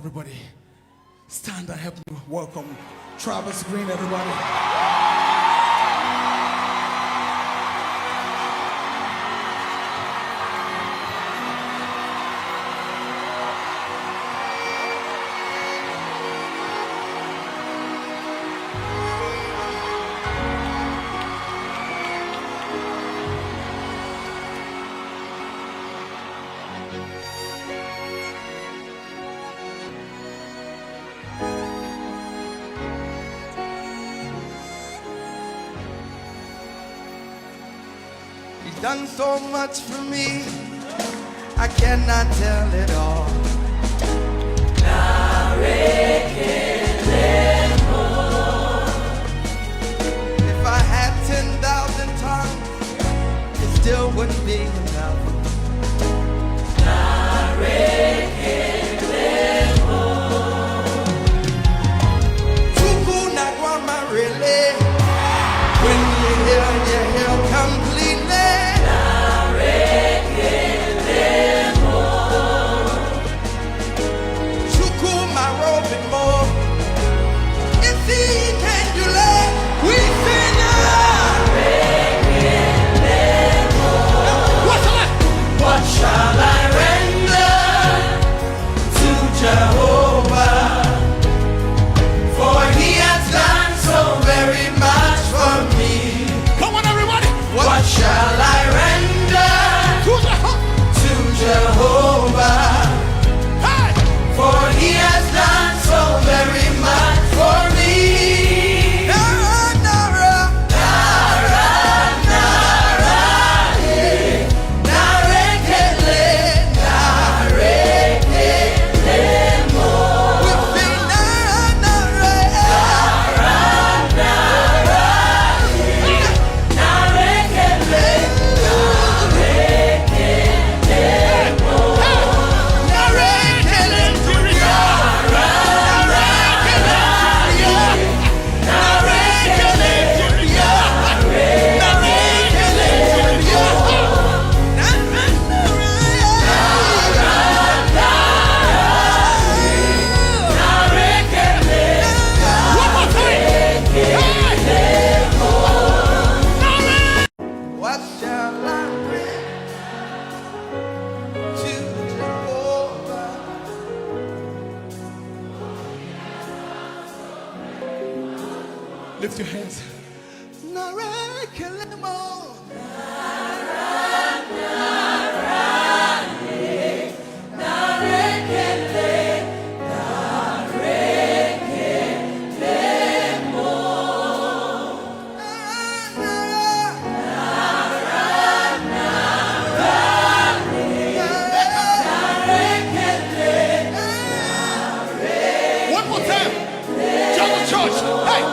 everybody stand and help me welcome Travis Green, everybody. He's done so much for me, I cannot tell it all. If I had 10,000 tongues, it still wouldn't be enough. Tuku Nagwama really, when you hear completely. Lift your hands. One more time. Jungle Church. Hey.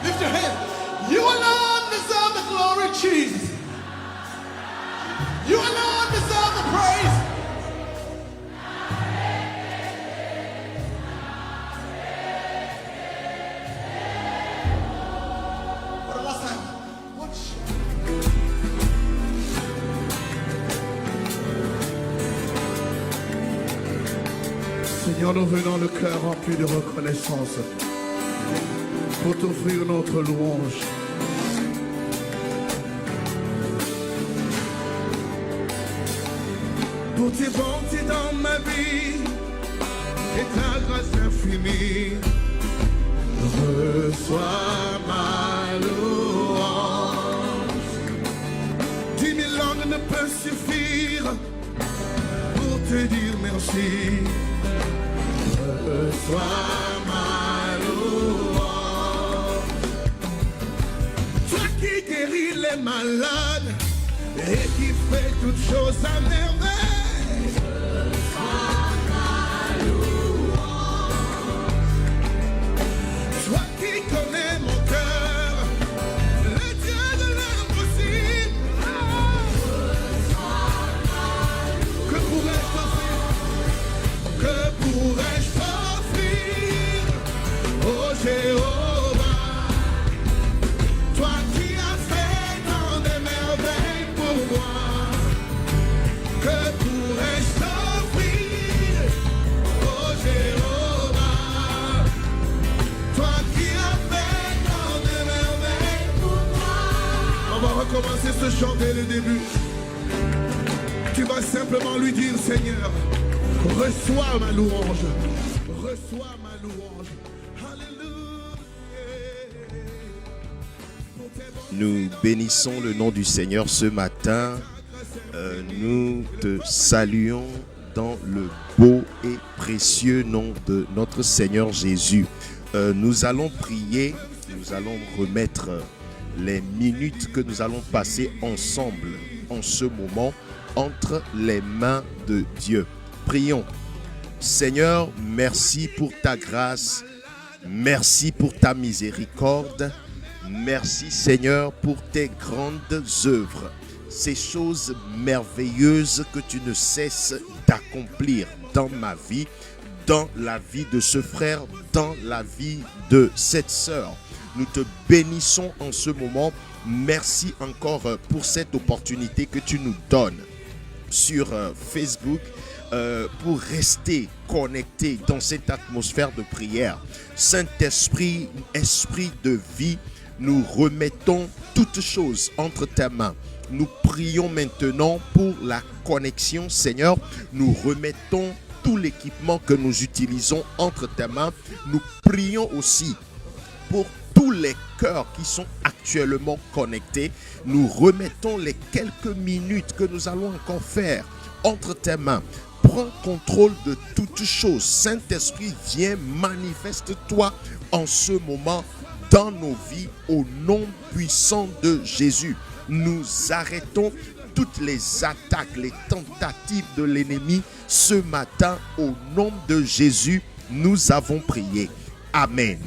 Lift your hands. You alone deserve the glory, Jesus. You alone deserve the praise. For the last time, watch. Seigneur, nous venons le cœur rempli de reconnaissance pour t'offrir notre louange. Pour tes bontés dans ma vie et ta grâce infinie, reçois ma louange. 10 000 langues ne peuvent suffire pour te dire merci. Reçois ma louange. Toi qui guéris les malades et qui fais toutes choses à merveille. Reçois ma louange. Toi qui connais mon cœur, le Dieu de l'impossible. Reçois ma louange. Que pourrais-je t'offrir? Que pourrais-je t'offrir? commencer à se chanter le début. Tu vas simplement lui dire, Seigneur, reçois ma louange. Reçois ma louange. Alléluia. Nous bénissons le nom du Seigneur ce matin. Nous te saluons dans le beau et précieux nom de notre Seigneur Jésus. Nous allons prier, nous allons remettre les minutes que nous allons passer ensemble en ce moment entre les mains de Dieu. Prions. Seigneur, merci pour ta grâce, merci pour ta miséricorde, merci Seigneur pour tes grandes œuvres, ces choses merveilleuses que tu ne cesses d'accomplir dans ma vie, dans la vie de ce frère, dans la vie de cette sœur. Nous te bénissons en ce moment. Merci encore pour cette opportunité que tu nous donnes sur Facebook pour rester connectés dans cette atmosphère de prière. Saint-Esprit, Esprit de vie, nous remettons toutes choses entre tes mains. Nous prions maintenant pour la connexion, Seigneur. Nous remettons tout l'équipement que nous utilisons entre tes mains. Nous prions aussi pour tous les cœurs qui sont actuellement connectés. Nous remettons les quelques minutes que nous allons encore faire entre tes mains. Prends contrôle de toutes choses. Saint-Esprit, viens, manifeste-toi en ce moment dans nos vies au nom puissant de Jésus. Nous arrêtons toutes les attaques, les tentatives de l'ennemi ce matin au nom de Jésus. Nous avons prié. Amen.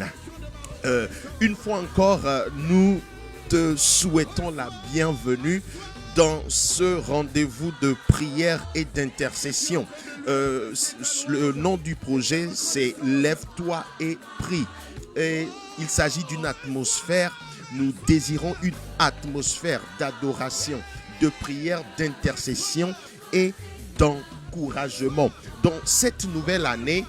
Une fois encore, nous te souhaitons la bienvenue dans ce rendez-vous de prière et d'intercession. Le nom du projet, c'est Lève-toi et prie. Et il s'agit d'une atmosphère, nous désirons une atmosphère d'adoration, de prière, d'intercession et d'encouragement. Dans cette nouvelle année,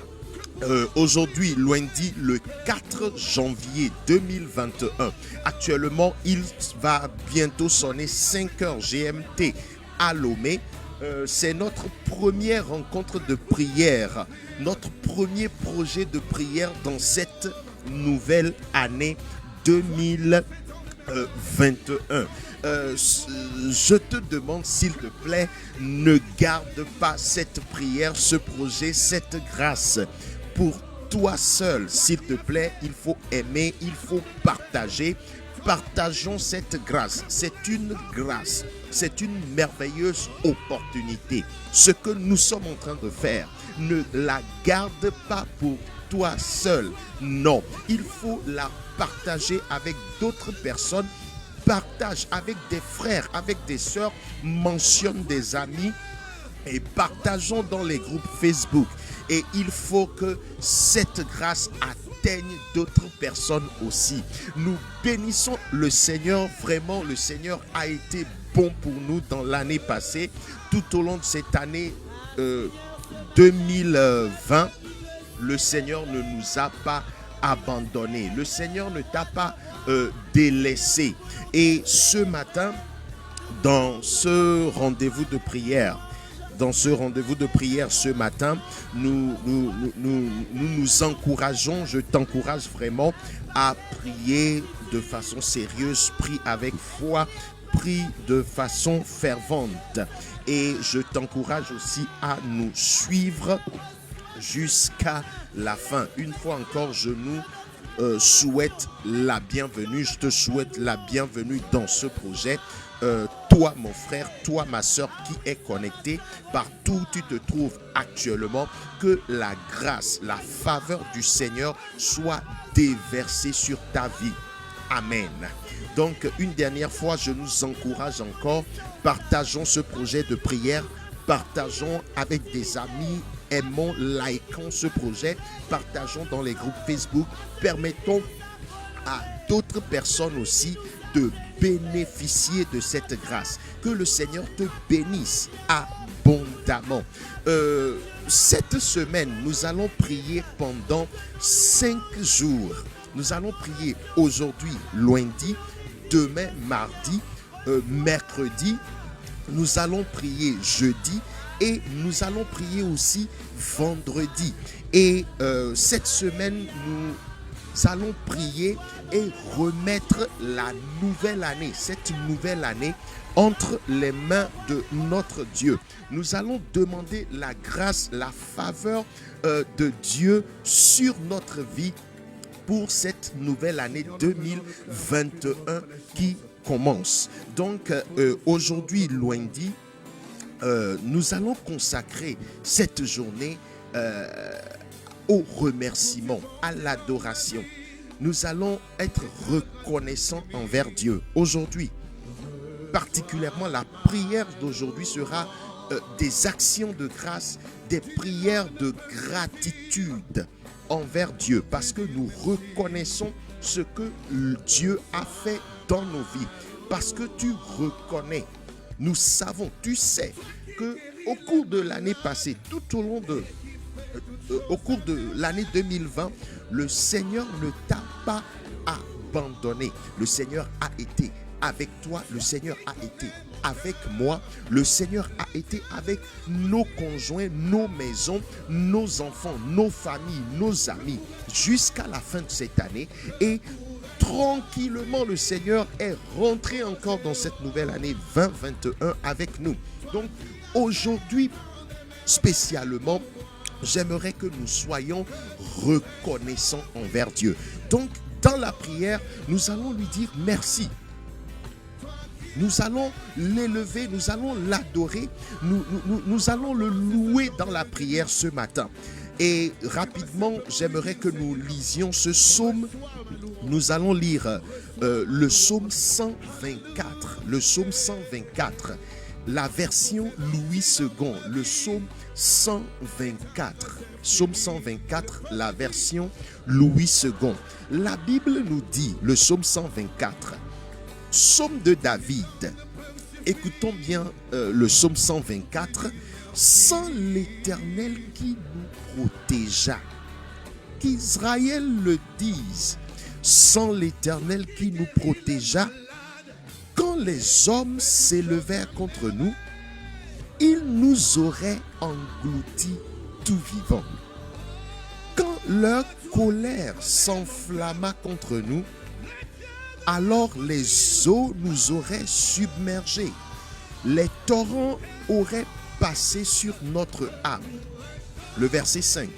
aujourd'hui, lundi, le 4 janvier 2021, actuellement, il va bientôt sonner 5 heures GMT à Lomé. C'est notre première rencontre de prière, notre premier projet de prière dans cette nouvelle année 2021. Je te demande, s'il te plaît, ne garde pas cette prière, ce projet, cette grâce pour toi seul. S'il te plaît, il faut aimer, il faut partager. Partageons cette grâce. C'est une grâce, c'est une merveilleuse opportunité. Ce que nous sommes en train de faire, ne la garde pas pour toi seul. Non, il faut la partager avec d'autres personnes. Partage avec des frères, avec des sœurs, mentionne des amis et partageons dans les groupes Facebook. Et il faut que cette grâce atteigne d'autres personnes aussi. Nous bénissons le Seigneur. Vraiment, le Seigneur a été bon pour nous dans l'année passée. Tout au long de cette année 2020, le Seigneur ne nous a pas abandonnés. Le Seigneur ne t'a pas délaissé. Et ce matin, dans ce rendez-vous de prière, ce matin, nous encourageons, je t'encourage vraiment à prier de façon sérieuse, prie avec foi, prie de façon fervente. Et je t'encourage aussi à nous suivre jusqu'à la fin. Une fois encore, je nous souhaite la bienvenue. Je te souhaite la bienvenue dans ce projet. Toi, mon frère, toi, ma soeur qui est connecté, partout où tu te trouves actuellement, que la grâce, la faveur du Seigneur soit déversée sur ta vie. Amen. Donc, une dernière fois, je nous encourage encore. Partageons ce projet de prière. Partageons avec des amis. Aimons, likons ce projet. Partageons dans les groupes Facebook. Permettons à d'autres personnes aussi de bénéficier de cette grâce. Que le Seigneur te bénisse abondamment. Cette semaine, nous allons prier pendant 5 jours. Nous allons prier aujourd'hui, lundi, demain, mardi, mercredi, nous allons prier jeudi et nous allons prier aussi vendredi. Et cette semaine, nous allons prier et remettre la nouvelle année, cette nouvelle année, entre les mains de notre Dieu. Nous allons demander la grâce, la faveur de Dieu sur notre vie pour cette nouvelle année 2021 qui commence. Donc aujourd'hui, lundi, nous allons consacrer cette journée au remerciement, à l'adoration. Nous allons être reconnaissants envers Dieu. Aujourd'hui, particulièrement la prière d'aujourd'hui sera des actions de grâce, des prières de gratitude envers Dieu, parce que nous reconnaissons ce que Dieu a fait dans nos vies. Parce que tu reconnais, nous savons, tu sais que au cours de l'année passée, tout au long de au cours de l'année 2020, le Seigneur ne t'a pas abandonné. Le Seigneur a été avec toi, le Seigneur a été avec moi, le Seigneur a été avec nos conjoints, nos maisons, nos enfants, nos familles, nos amis, jusqu'à la fin de cette année. Et tranquillement, le Seigneur est rentré encore dans cette nouvelle année 2021 avec nous. Donc aujourd'hui, spécialement, j'aimerais que nous soyons reconnaissants envers Dieu. Donc, dans la prière, nous allons lui dire merci. Nous allons l'élever, nous allons l'adorer, nous allons le louer dans la prière ce matin. Et rapidement, j'aimerais que nous lisions ce psaume. Nous allons lire le psaume 124. Le psaume 124. La version Louis II. Le psaume 124. Psaume 124, la version Louis II. La Bible nous dit, le psaume 124, psaume de David. Écoutons bien le psaume 124. Sans l'Éternel qui nous protégea, qu'Israël le dise, sans l'Éternel qui nous protégea, quand les hommes s'élevèrent contre nous, ils nous auraient engloutis tout vivants. Quand leur colère s'enflamma contre nous, alors les eaux nous auraient submergés, les torrents auraient passé sur notre âme. Le verset 5.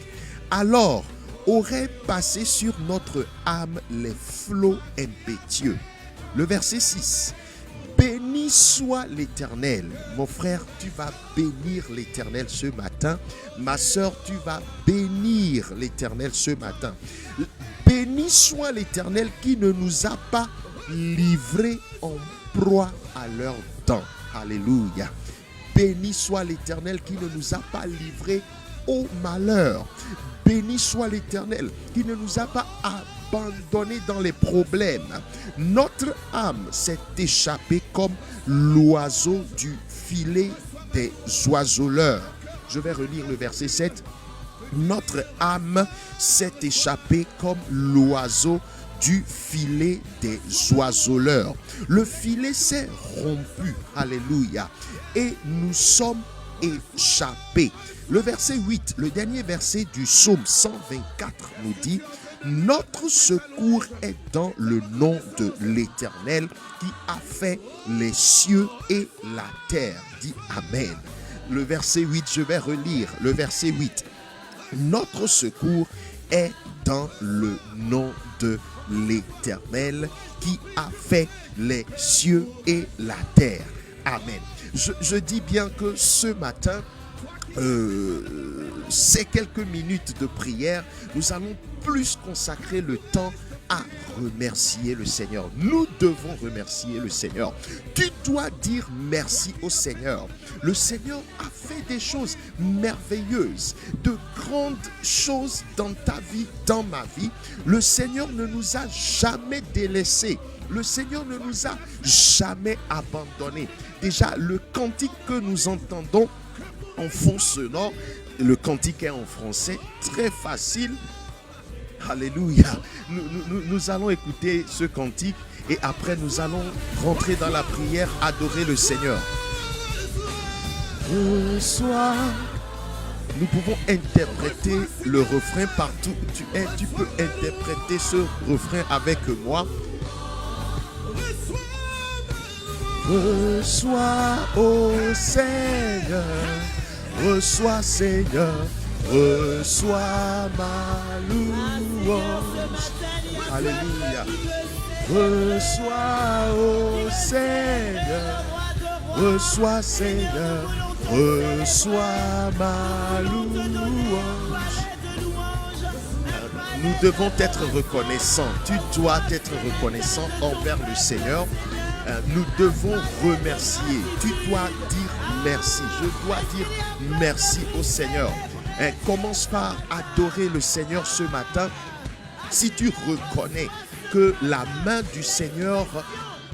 Alors auraient passé sur notre âme les flots impétueux. Le verset 6. Béni soit l'Éternel. Mon frère, tu vas bénir l'Éternel ce matin. Ma soeur, tu vas bénir l'Éternel ce matin. Béni soit l'Éternel qui ne nous a pas livrés en proie à leurs dents. Alléluia. Béni soit l'Éternel qui ne nous a pas livrés au malheur. Béni soit l'Éternel qui ne nous a pas abandonnés dans les problèmes. Notre âme s'est échappée comme l'oiseau du filet des oiseleurs. Je vais relire le verset 7. Notre âme s'est échappée comme l'oiseau du filet des oiseleurs. Le filet s'est rompu. Alléluia. Et nous sommes échappés. Le verset 8, le dernier verset du psaume 124 nous dit: notre secours est dans le nom de l'Éternel qui a fait les cieux et la terre. Dis Amen. Le verset 8, je vais relire le verset 8. Notre secours est dans le nom de l'Éternel qui a fait les cieux et la terre. Amen. Je dis bien que ce matin, ces quelques minutes de prière, nous allons plus consacrer le temps à remercier le Seigneur. Nous devons remercier le Seigneur. Tu dois dire merci au Seigneur. Le Seigneur a fait des choses merveilleuses, de grandes choses dans ta vie, dans ma vie. Le Seigneur ne nous a jamais délaissés. Le Seigneur ne nous a jamais abandonnés. Déjà, le cantique que nous entendons en fond sonore, le cantique est en français, très facile. Alléluia. Nous allons écouter ce cantique Et après, nous allons rentrer dans la prière, adorer le Seigneur. Reçois. Nous pouvons interpréter le refrain partout où tu es. Tu peux interpréter ce refrain avec moi. Reçois, ô Seigneur, reçois, Seigneur, reçois ma louange. Alléluia. Reçois, ô Seigneur, reçois, Seigneur, reçois ma louange. Nous devons être reconnaissants. Tu dois être reconnaissant envers le Seigneur. Nous devons remercier. Tu dois dire merci. Je dois dire merci au Seigneur. Commence par adorer le Seigneur ce matin. Si tu reconnais que la main du Seigneur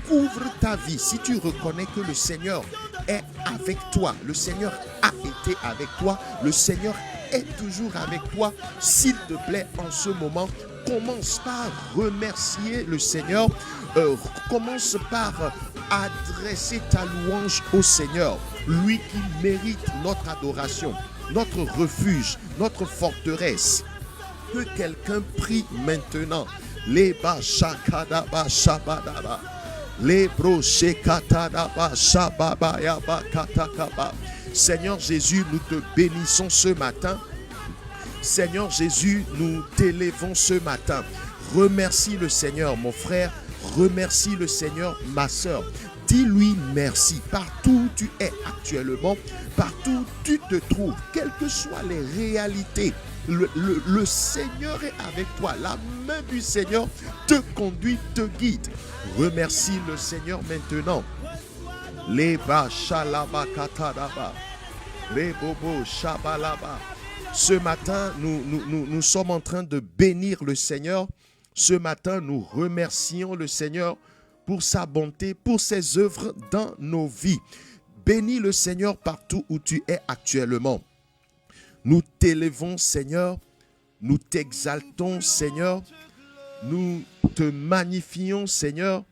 couvre ta vie, si tu reconnais que le Seigneur est avec toi, le Seigneur a été avec toi, le Seigneur est toujours avec toi, s'il te plaît, en ce moment, commence par remercier le Seigneur. Commence par adresser ta louange au Seigneur, lui qui mérite notre adoration, notre refuge, notre forteresse. Que quelqu'un prie maintenant. Les bashakadaba shabadaba, les broshekatadaba shababaya katakaba. Seigneur Jésus, nous te bénissons ce matin. Seigneur Jésus, nous t'élèvons ce matin. Remercie le Seigneur, mon frère. Remercie le Seigneur, ma soeur. Dis-lui merci partout où tu es actuellement, partout où tu te trouves, quelles que soient les réalités. Le Seigneur est avec toi. La main du Seigneur te conduit, te guide. Remercie le Seigneur maintenant. Les shalaba katadaba, les bobo shabalaba. Ce matin, nous sommes en train de bénir le Seigneur. Ce matin, nous remercions le Seigneur pour sa bonté, pour ses œuvres dans nos vies. Bénis le Seigneur partout où tu es actuellement. Nous t'élèvons, Seigneur. Nous t'exaltons, Seigneur. Nous te magnifions, Seigneur.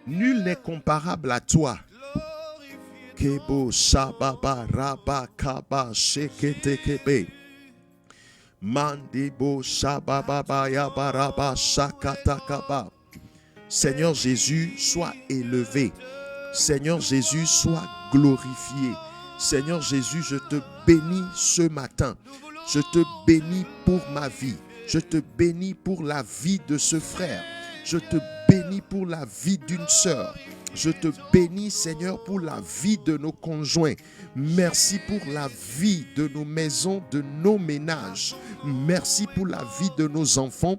Nul n'est comparable à toi. Kebo shababa raba kaba shekete kebe. Mandebo shababa yabaraba shakatakaba. Seigneur Jésus, sois élevé. Seigneur Jésus, sois glorifié. Seigneur Jésus, je te bénis ce matin. Je te bénis pour ma vie. Je te bénis pour la vie de ce frère. Je te bénis pour la vie d'une sœur. Je te bénis, Seigneur, pour la vie de nos conjoints. Merci pour la vie de nos maisons, de nos ménages. Merci pour la vie de nos enfants.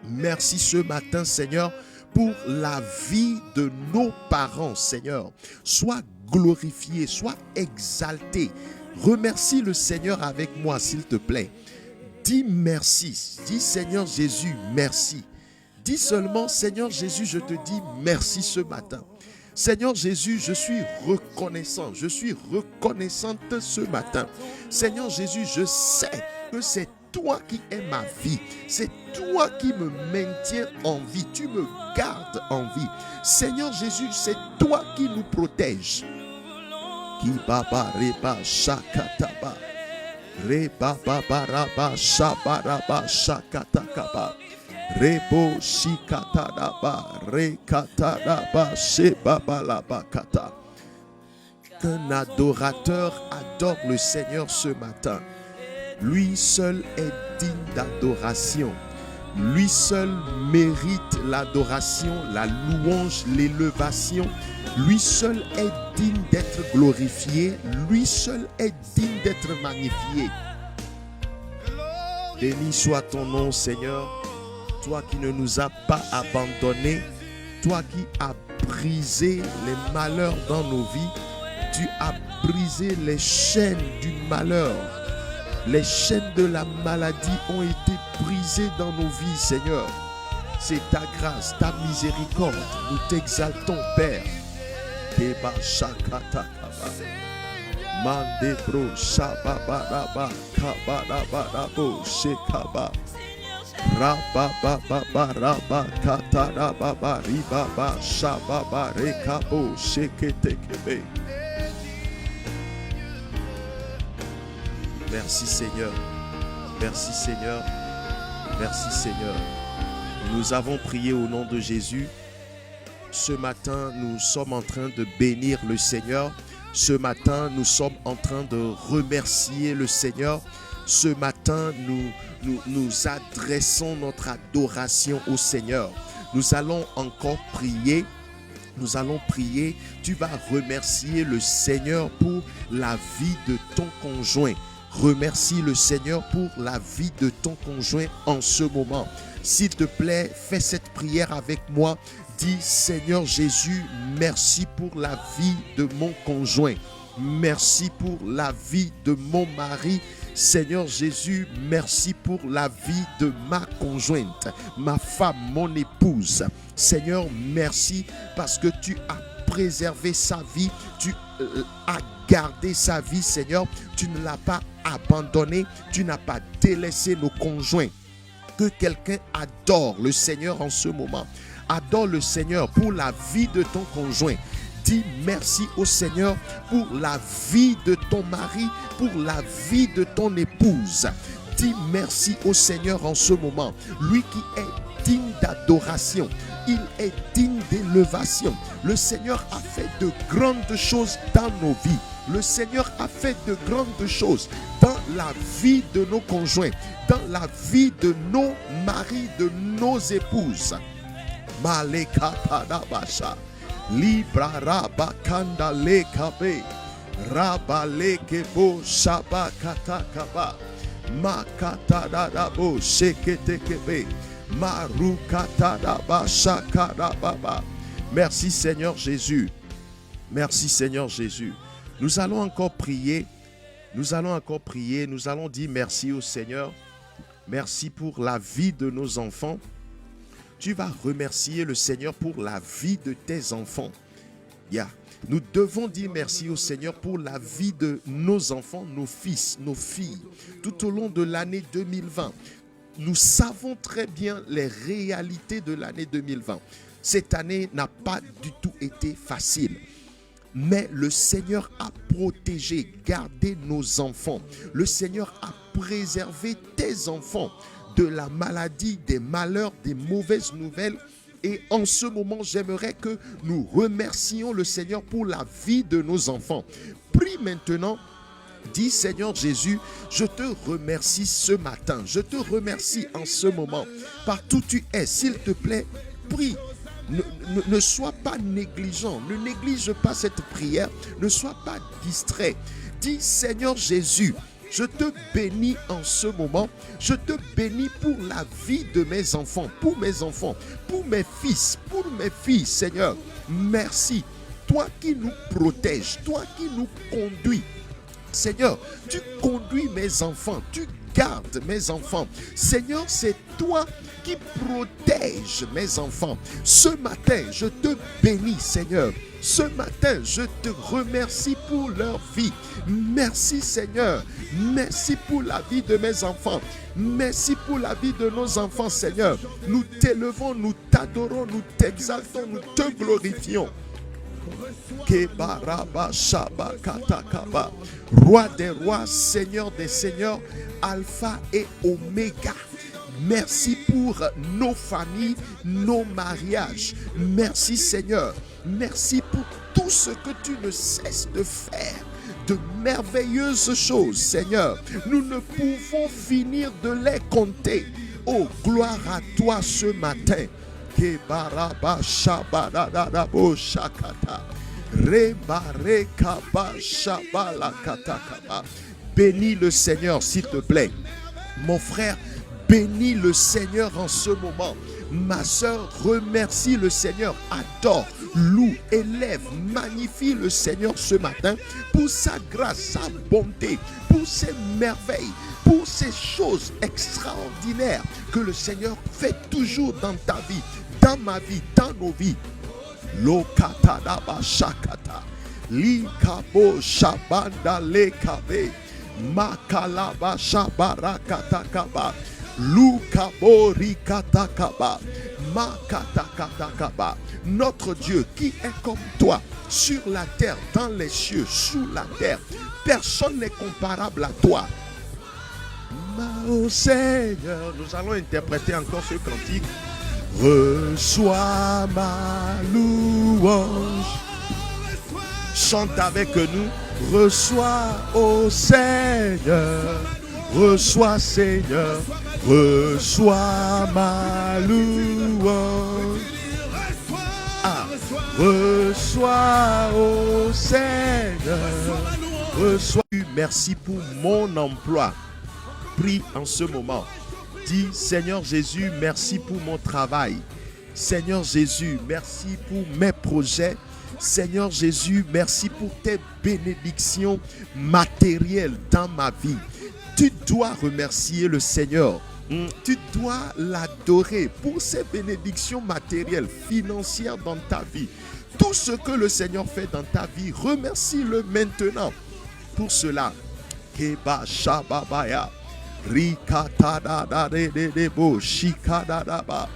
Merci ce matin, Seigneur, pour la vie de nos parents, Seigneur. Sois glorifié, sois exalté. Remercie le Seigneur avec moi, s'il te plaît. Dis merci. Dis Seigneur Jésus, merci. Dis seulement, Seigneur Jésus, je te dis merci ce matin. Seigneur Jésus, je suis reconnaissant. Je suis reconnaissante ce matin. Seigneur Jésus, je sais que c'est toi qui es ma vie. C'est toi qui me maintiens en vie. Tu me gardes en vie. Seigneur Jésus, c'est toi qui nous protèges. Ki baba reba shakataba. Reba baba raba shabaraba shakatakaba. Rebo shikatadaba rekatadaba shebabalabakata. Qu'un adorateur adore le Seigneur ce matin. Lui seul est digne d'adoration. Lui seul mérite l'adoration, la louange, l'élévation. Lui seul est digne d'être glorifié. Lui seul est digne d'être magnifié. Béni soit ton nom, Seigneur. Toi qui ne nous as pas abandonnés. Toi qui as brisé les malheurs dans nos vies. Tu as brisé les chaînes du malheur. Les chaînes de la maladie ont été brisées dans nos vies, Seigneur. C'est ta grâce, ta miséricorde. Nous t'exaltons, Père. Deba shakata kaba. Mandebro shababaraba kabarababo shekaba. Rabababa rabakatarababa ribaba shababa rekabo sheketekebe. Merci Seigneur. Merci Seigneur. Merci Seigneur. Nous avons prié au nom de Jésus. Ce matin, nous sommes en train de bénir le Seigneur. Ce matin, nous sommes en train de remercier le Seigneur. Ce matin, nous adressons notre adoration au Seigneur. Nous allons encore prier. Nous allons prier. Tu vas remercier le Seigneur pour la vie de ton conjoint. Remercie le Seigneur pour la vie de ton conjoint en ce moment. S'il te plaît, fais cette prière avec moi. Dis, Seigneur Jésus, merci pour la vie de mon conjoint. Merci pour la vie de mon mari. Seigneur Jésus, merci pour la vie de ma conjointe, ma femme, mon épouse. Seigneur, merci parce que tu as préservé sa vie, tu as gardé sa vie, Seigneur. Tu ne l'as pas abandonné, tu n'as pas délaissé nos conjoints. Que quelqu'un adore le Seigneur en ce moment. Adore le Seigneur pour la vie de ton conjoint. Dis merci au Seigneur pour la vie de ton mari, pour la vie de ton épouse. Dis merci au Seigneur en ce moment. Lui qui est digne d'adoration, il est digne d'élévation. Le Seigneur a fait de grandes choses dans nos vies. Le Seigneur a fait de grandes choses dans la vie de nos conjoints, dans la vie de nos maris, de nos épouses. Maleka padabasha. Libra raba kanda lekabe rabalekebo shabakata kaba makata dadabo sheketekebe marukata daba shakada baba. Merci Seigneur Jésus. Merci Seigneur Jésus. Nous allons encore prier. Nous allons encore prier. Nous allons dire merci au Seigneur. Merci pour la vie de nos enfants. Tu vas remercier le Seigneur pour la vie de tes enfants. Nous devons dire merci au Seigneur pour la vie de nos enfants, nos fils, nos filles, tout au long de l'année 2020. Nous savons très bien les réalités de l'année 2020. Cette année n'a pas du tout été facile. Mais le Seigneur a protégé, gardé nos enfants. Le Seigneur a préservé tes enfants de la maladie, des malheurs, des mauvaises nouvelles. Et en ce moment, j'aimerais que nous remercions le Seigneur pour la vie de nos enfants. Prie maintenant. Dis Seigneur Jésus, je te remercie ce matin. Je te remercie en ce moment. Partout où tu es, s'il te plaît, prie. Ne sois pas négligent. Ne néglige pas cette prière. Ne sois pas distrait. Dis Seigneur Jésus, je te bénis en ce moment. Je te bénis pour la vie de mes enfants, pour mes fils, pour mes filles, Seigneur. Merci. Toi qui nous protèges, toi qui nous conduis. Seigneur, tu conduis mes enfants, tu gardes mes enfants. Seigneur, c'est toi qui protèges mes enfants. Ce matin, je te bénis, Seigneur. Ce matin, je te remercie pour leur vie. Merci Seigneur. Merci pour la vie de mes enfants. Merci pour la vie de nos enfants, Seigneur. Nous t'élevons, nous t'adorons, nous t'exaltons, nous te glorifions. Roi des rois, Seigneur des seigneurs, Alpha et Oméga. Merci pour nos familles, nos mariages. Merci Seigneur. Merci pour tout ce que tu ne cesses de faire. De merveilleuses choses, Seigneur. Nous ne pouvons finir de les compter. Oh, gloire à toi ce matin. Bénis le Seigneur, s'il te plaît. Mon frère, bénis le Seigneur en ce moment. Ma soeur, remercie le Seigneur, adore, loue, élève, magnifie le Seigneur ce matin pour sa grâce, sa bonté, pour ses merveilles, pour ces choses extraordinaires que le Seigneur fait toujours dans ta vie, dans ma vie, dans nos vies. Lokatadaba shakata, likabo shabanda lekabe, makalaba shabarakatakaba. Lukaborikatakaba, Makatakatakaba. Notre Dieu qui est comme toi sur la terre, dans les cieux, sous la terre. Personne n'est comparable à toi. Ô Seigneur, nous allons interpréter encore ce cantique. Reçois ma louange. Chante avec nous. Reçois, ô Seigneur. Reçois, Seigneur. Reçois ma louange. Ah, reçois, ô Seigneur. Reçois. Merci pour mon emploi. Prie en ce moment. Dis, Seigneur Jésus, merci pour mon travail. Seigneur Jésus, merci pour mes projets. Seigneur Jésus, merci pour tes bénédictions matérielles dans ma vie. Tu dois remercier le Seigneur. Tu dois l'adorer pour ses bénédictions matérielles, financières dans ta vie. Tout ce que le Seigneur fait dans ta vie, remercie-le maintenant. Pour cela, Keba Shababaya. Rikata da de bo shikada da ba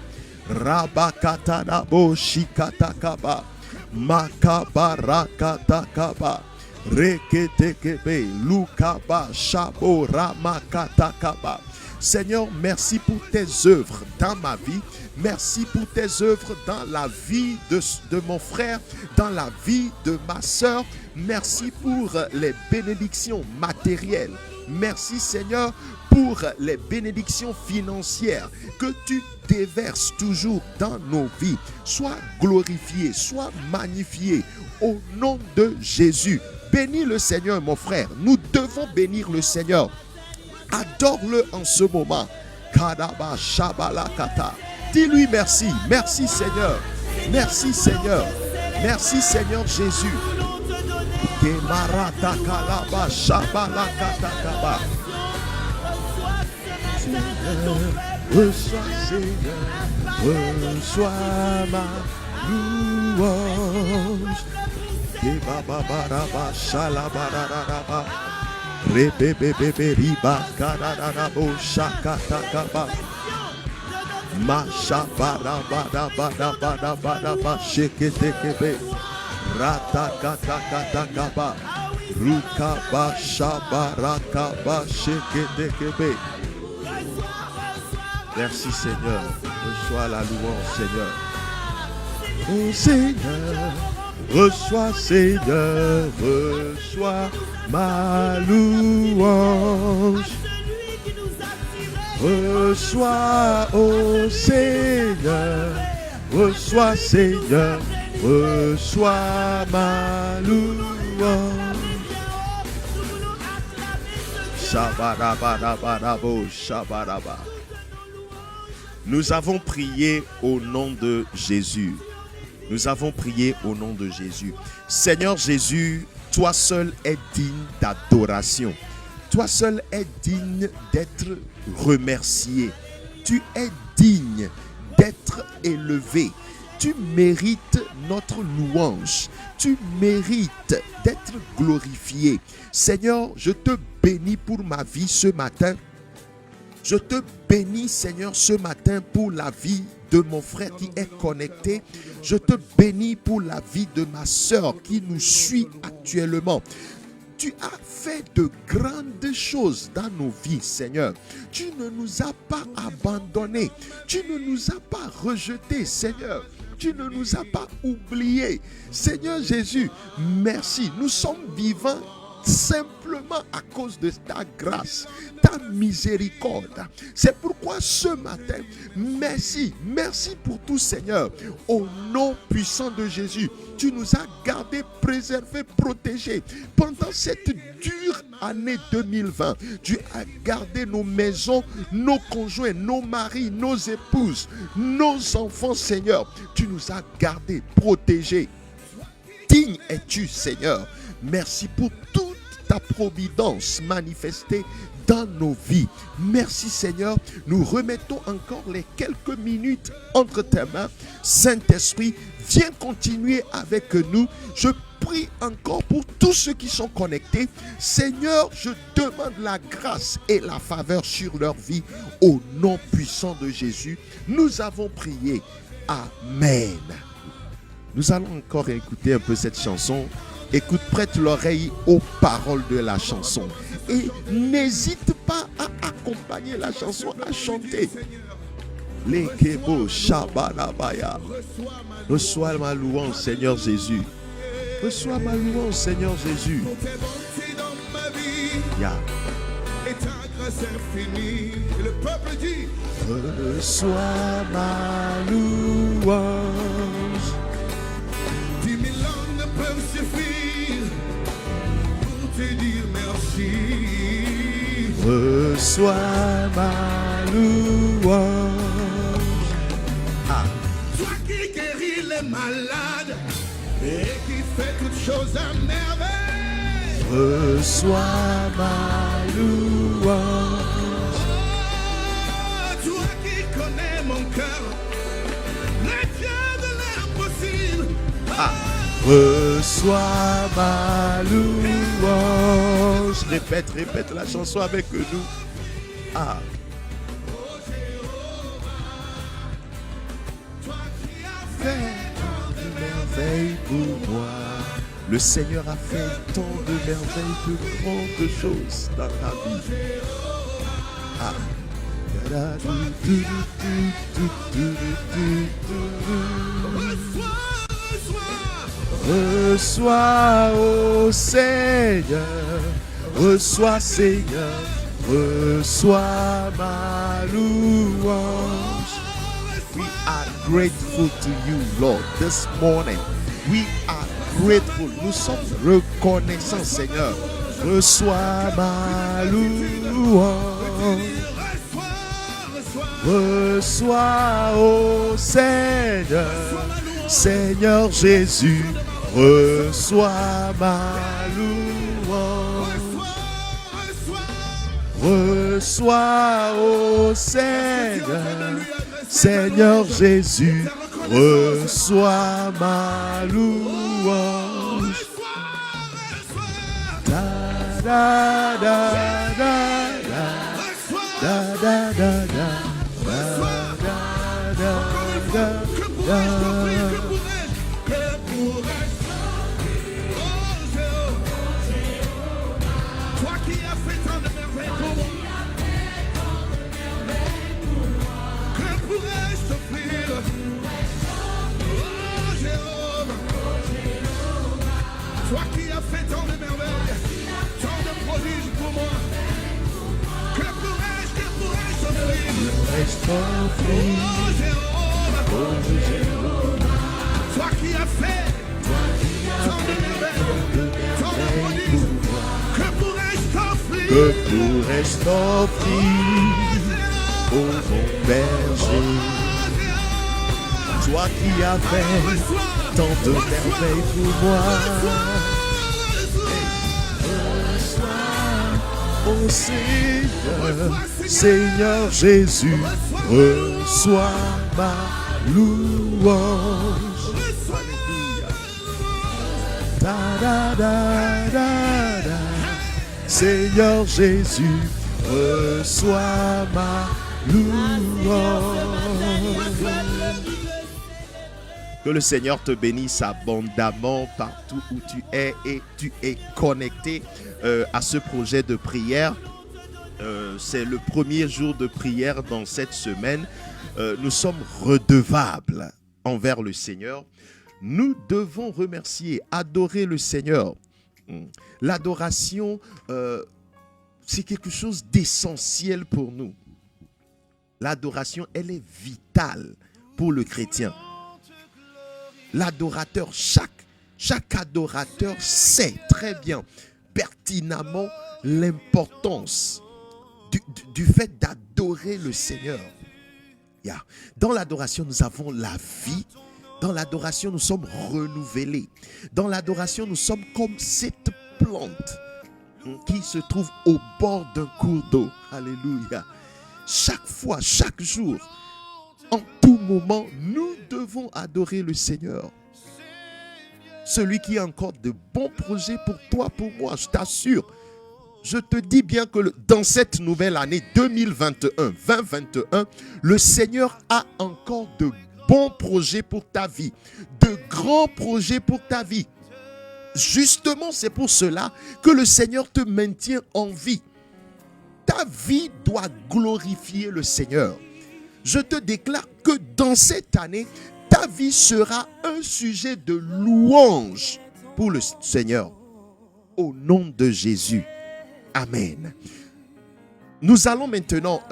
rabakata da bo shikata kaba makabarakata kaba rekete kebe lukaba shabo ramakata kaba. Seigneur, merci pour tes œuvres dans ma vie. Merci pour tes œuvres dans la vie de mon frère, dans la vie de ma soeur. Merci pour les bénédictions matérielles. Merci Seigneur pour les bénédictions financières que tu déverses toujours dans nos vies. Sois glorifié, sois magnifié au nom de Jésus. Bénis le Seigneur mon frère. Nous devons bénir le Seigneur. Adore-le en ce moment. Kadaba Shabalakata. Dis-lui merci. Merci Seigneur. Merci Seigneur. Merci Seigneur Jésus. Kemarata Kalaba Shabalakata Kaba. Reçois Seigneur. Reçois ma louange. Kebabaraba Shalabaraba. Rebebebebe riba kadadabo shakatakaba. Masha bada bada bada bada bada ba sheketekebe. Ratakatakaba. Rukaba shabarakaba sheketekebe. Merci Seigneur. Reçois la louange Seigneur. Oh Seigneur. Reçois Seigneur, reçois ma louange. Reçois, ô Seigneur, reçois Seigneur, reçois ma louange. Shabarabarabarabo, shabaraba. Nous avons prié au nom de Jésus. Nous avons prié au nom de Jésus. Seigneur Jésus, toi seul es digne d'adoration. Toi seul es digne d'être remercié. Tu es digne d'être élevé. Tu mérites notre louange. Tu mérites d'être glorifié. Seigneur, je te bénis pour ma vie ce matin. Je te bénis, Seigneur, ce matin pour la vie de mon frère qui est connecté. Je te bénis pour la vie de ma soeur qui nous suit actuellement. Tu as fait de grandes choses dans nos vies, Seigneur. Tu ne nous as pas abandonnés. Tu ne nous as pas rejetés, Seigneur. Tu ne nous as pas oubliés. Seigneur Jésus, merci. Nous sommes vivants simplement à cause de ta grâce, ta miséricorde. C'est pourquoi ce matin, merci pour tout Seigneur. Au nom puissant de Jésus, tu nous as gardés, préservés, protégés pendant cette dure année 2020. Tu as gardé nos maisons, nos conjoints, nos maris, nos épouses, nos enfants, Seigneur. Tu nous as gardés, protégés. Digne es-tu, Seigneur. Merci pour toute ta providence manifestée dans nos vies. Merci Seigneur. Nous remettons encore les quelques minutes entre tes mains. Saint-Esprit, viens continuer avec nous. Je prie encore pour tous ceux qui sont connectés. Seigneur, je demande la grâce et la faveur sur leur vie au nom puissant de Jésus. Nous avons prié. Amen. Nous allons encore écouter un peu cette chanson. Écoute, prête l'oreille aux paroles de la chanson. Et n'hésite pas à accompagner la chanson, à chanter. Les Kebo Shabalabaya. Reçois ma louange, Seigneur Jésus. Reçois ma louange, Seigneur Jésus. Yeah. Et ta grâce infinie. Et le peuple dit, Reçois ma louange. 10 000 langues ne peuvent suffire pour te dire merci. Reçois ma louange. Ah. Toi qui guéris les malades et qui fais toutes choses à merveille. Reçois ma louange. Toi qui connais mon cœur, le Dieu de l'impossible. Reçois ma louange. Répète la chanson avec nous. Ah. Fait de merveilles pour moi. Le Seigneur a fait tant de merveilles, de grandes choses dans ta vie. Ah. Reçois, ô Seigneur, reçois Seigneur, reçois ma louange. We are grateful to you, Lord, this morning. We are grateful. Nous sommes reconnaissants, Seigneur. Reçois ma louange. Reçois, ô Seigneur, Seigneur Jésus, reçois ma louange. Reçois, ô Seigneur, Seigneur Jésus, reçois ma louange. Da da da da da da da da. Toi qui as fait tant de merveilles pour moi, que pourrais-je t'offrir? Oh Jéhovah, toi qui as fait tant de merveilles, tant de prodiges pour moi, que pourrais-je t'offrir? Oh Jéhovah, toi qui as fait tant de merveilles, tant de prodiges, que pourrais-je t'offrir? Que pourrais-je t'offrir, ô mon berger? Toi qui as fait tant de merveilles pour moi. Reçois, ô Seigneur, Seigneur Jésus, reçois ma louange. Da da da da da. Seigneur Jésus, reçois ma louange. Que le Seigneur te bénisse abondamment partout où tu es et tu es connecté à ce projet de prière. C'est le premier jour de prière dans cette semaine. Nous sommes redevables envers le Seigneur. Nous devons remercier, adorer le Seigneur. L'adoration, c'est quelque chose d'essentiel pour nous. L'adoration, elle est vitale pour le chrétien. L'adorateur, chaque adorateur sait très bien, pertinemment, l'importance du fait d'adorer le Seigneur. Dans l'adoration, nous avons la vie. Dans l'adoration, nous sommes renouvelés. Dans l'adoration, nous sommes comme cette plante qui se trouve au bord d'un cours d'eau. Alléluia. Chaque fois, chaque jour, en tout moment, nous devons adorer le Seigneur. celui qui a encore de bons projets pour toi, pour moi, je t'assure. Je te dis bien que dans cette nouvelle année 2021, le Seigneur a encore de bons projets pour ta vie, de grands projets pour ta vie. Justement, c'est pour cela que le Seigneur te maintient en vie. Ta vie doit glorifier le Seigneur. Je te déclare que dans cette année, ta vie sera un sujet de louange pour le Seigneur. Au nom de Jésus. Amen. Nous allons maintenant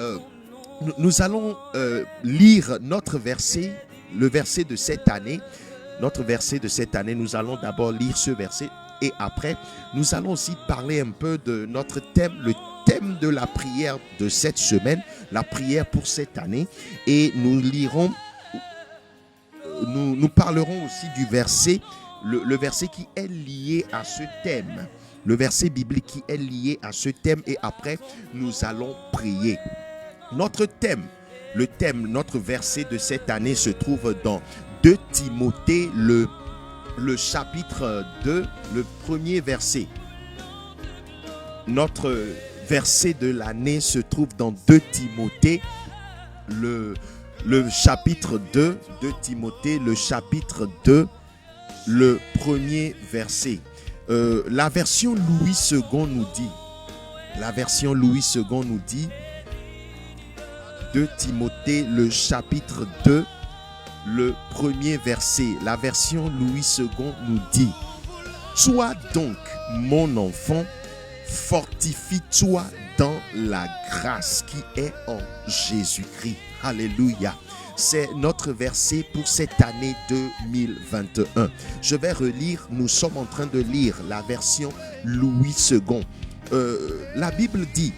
lire notre verset, le verset de cette année. Notre verset de cette année, nous allons d'abord lire ce verset et après, nous allons aussi parler un peu de notre thème, le thème de la prière de cette semaine, la prière pour cette année. Et nous lirons, nous parlerons aussi du verset, le verset qui est lié à ce thème. Le verset biblique qui est lié à ce thème et après, nous allons prier. Notre thème, notre verset de cette année se trouve dans 2 Timothée, le chapitre 2, le premier verset. Notre verset de l'année se trouve dans 2 Timothée, le chapitre 2, 2 Timothée, le chapitre 2, le premier verset. La version Louis II nous dit, 2 Timothée, le chapitre 2, le premier verset. La version Louis II nous dit: Toi donc, mon enfant, fortifie-toi dans la grâce qui est en Jésus-Christ. Alléluia. C'est notre verset pour cette année 2021. Je vais relire, nous sommes en train de lire la version Louis II. La Bible dit: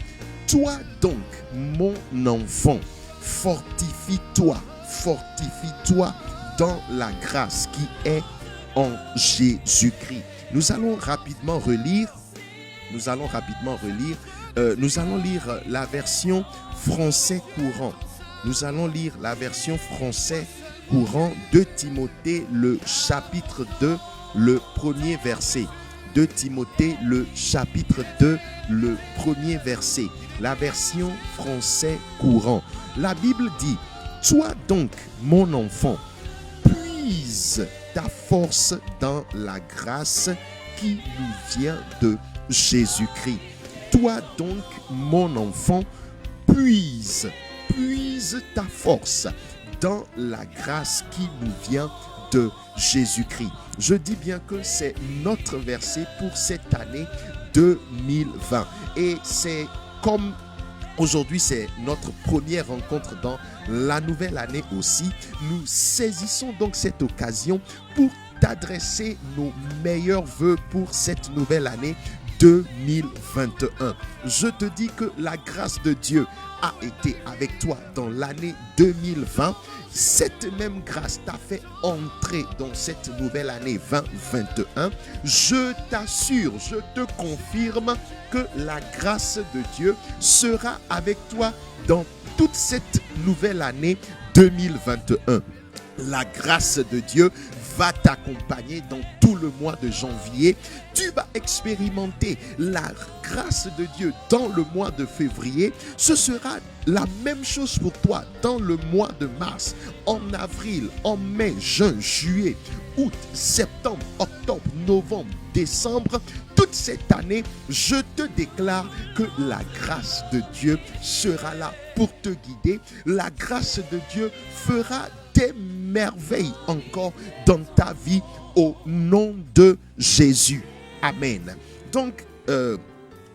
Toi donc, mon enfant, fortifie-toi dans la grâce qui est en Jésus-Christ. Nous allons rapidement lire la version français courant. Nous allons lire la version français courant de Timothée, le chapitre 2, le premier verset. 2 Timothée, le chapitre 2, le premier verset. La version français courant. La Bible dit: Toi donc, mon enfant, puise ta force dans la grâce qui nous vient de Jésus-Christ. Toi donc, mon enfant, puise ta force dans la grâce qui nous vient de Jésus-Christ. Je dis bien que c'est notre verset pour cette année 2020. Et c'est comme aujourd'hui, c'est notre première rencontre dans la nouvelle année aussi. Nous saisissons donc cette occasion pour t'adresser nos meilleurs vœux pour cette nouvelle année 2021. Je te dis que la grâce de Dieu a été avec toi dans l'année 2020. Cette même grâce t'a fait entrer dans cette nouvelle année 2021. Je t'assure, je te confirme que la grâce de Dieu sera avec toi dans toute cette nouvelle année 2021. La grâce de Dieu va t'accompagner dans tout le mois de janvier. Tu vas expérimenter la grâce de Dieu dans le mois de février. Ce sera la même chose pour toi dans le mois de mars, en avril, en mai, juin, juillet, août, septembre, octobre, novembre, décembre. Toute cette année, je te déclare que la grâce de Dieu sera là pour te guider. La grâce de Dieu fera des merveilles encore dans ta vie au nom de Jésus. Amen. Donc,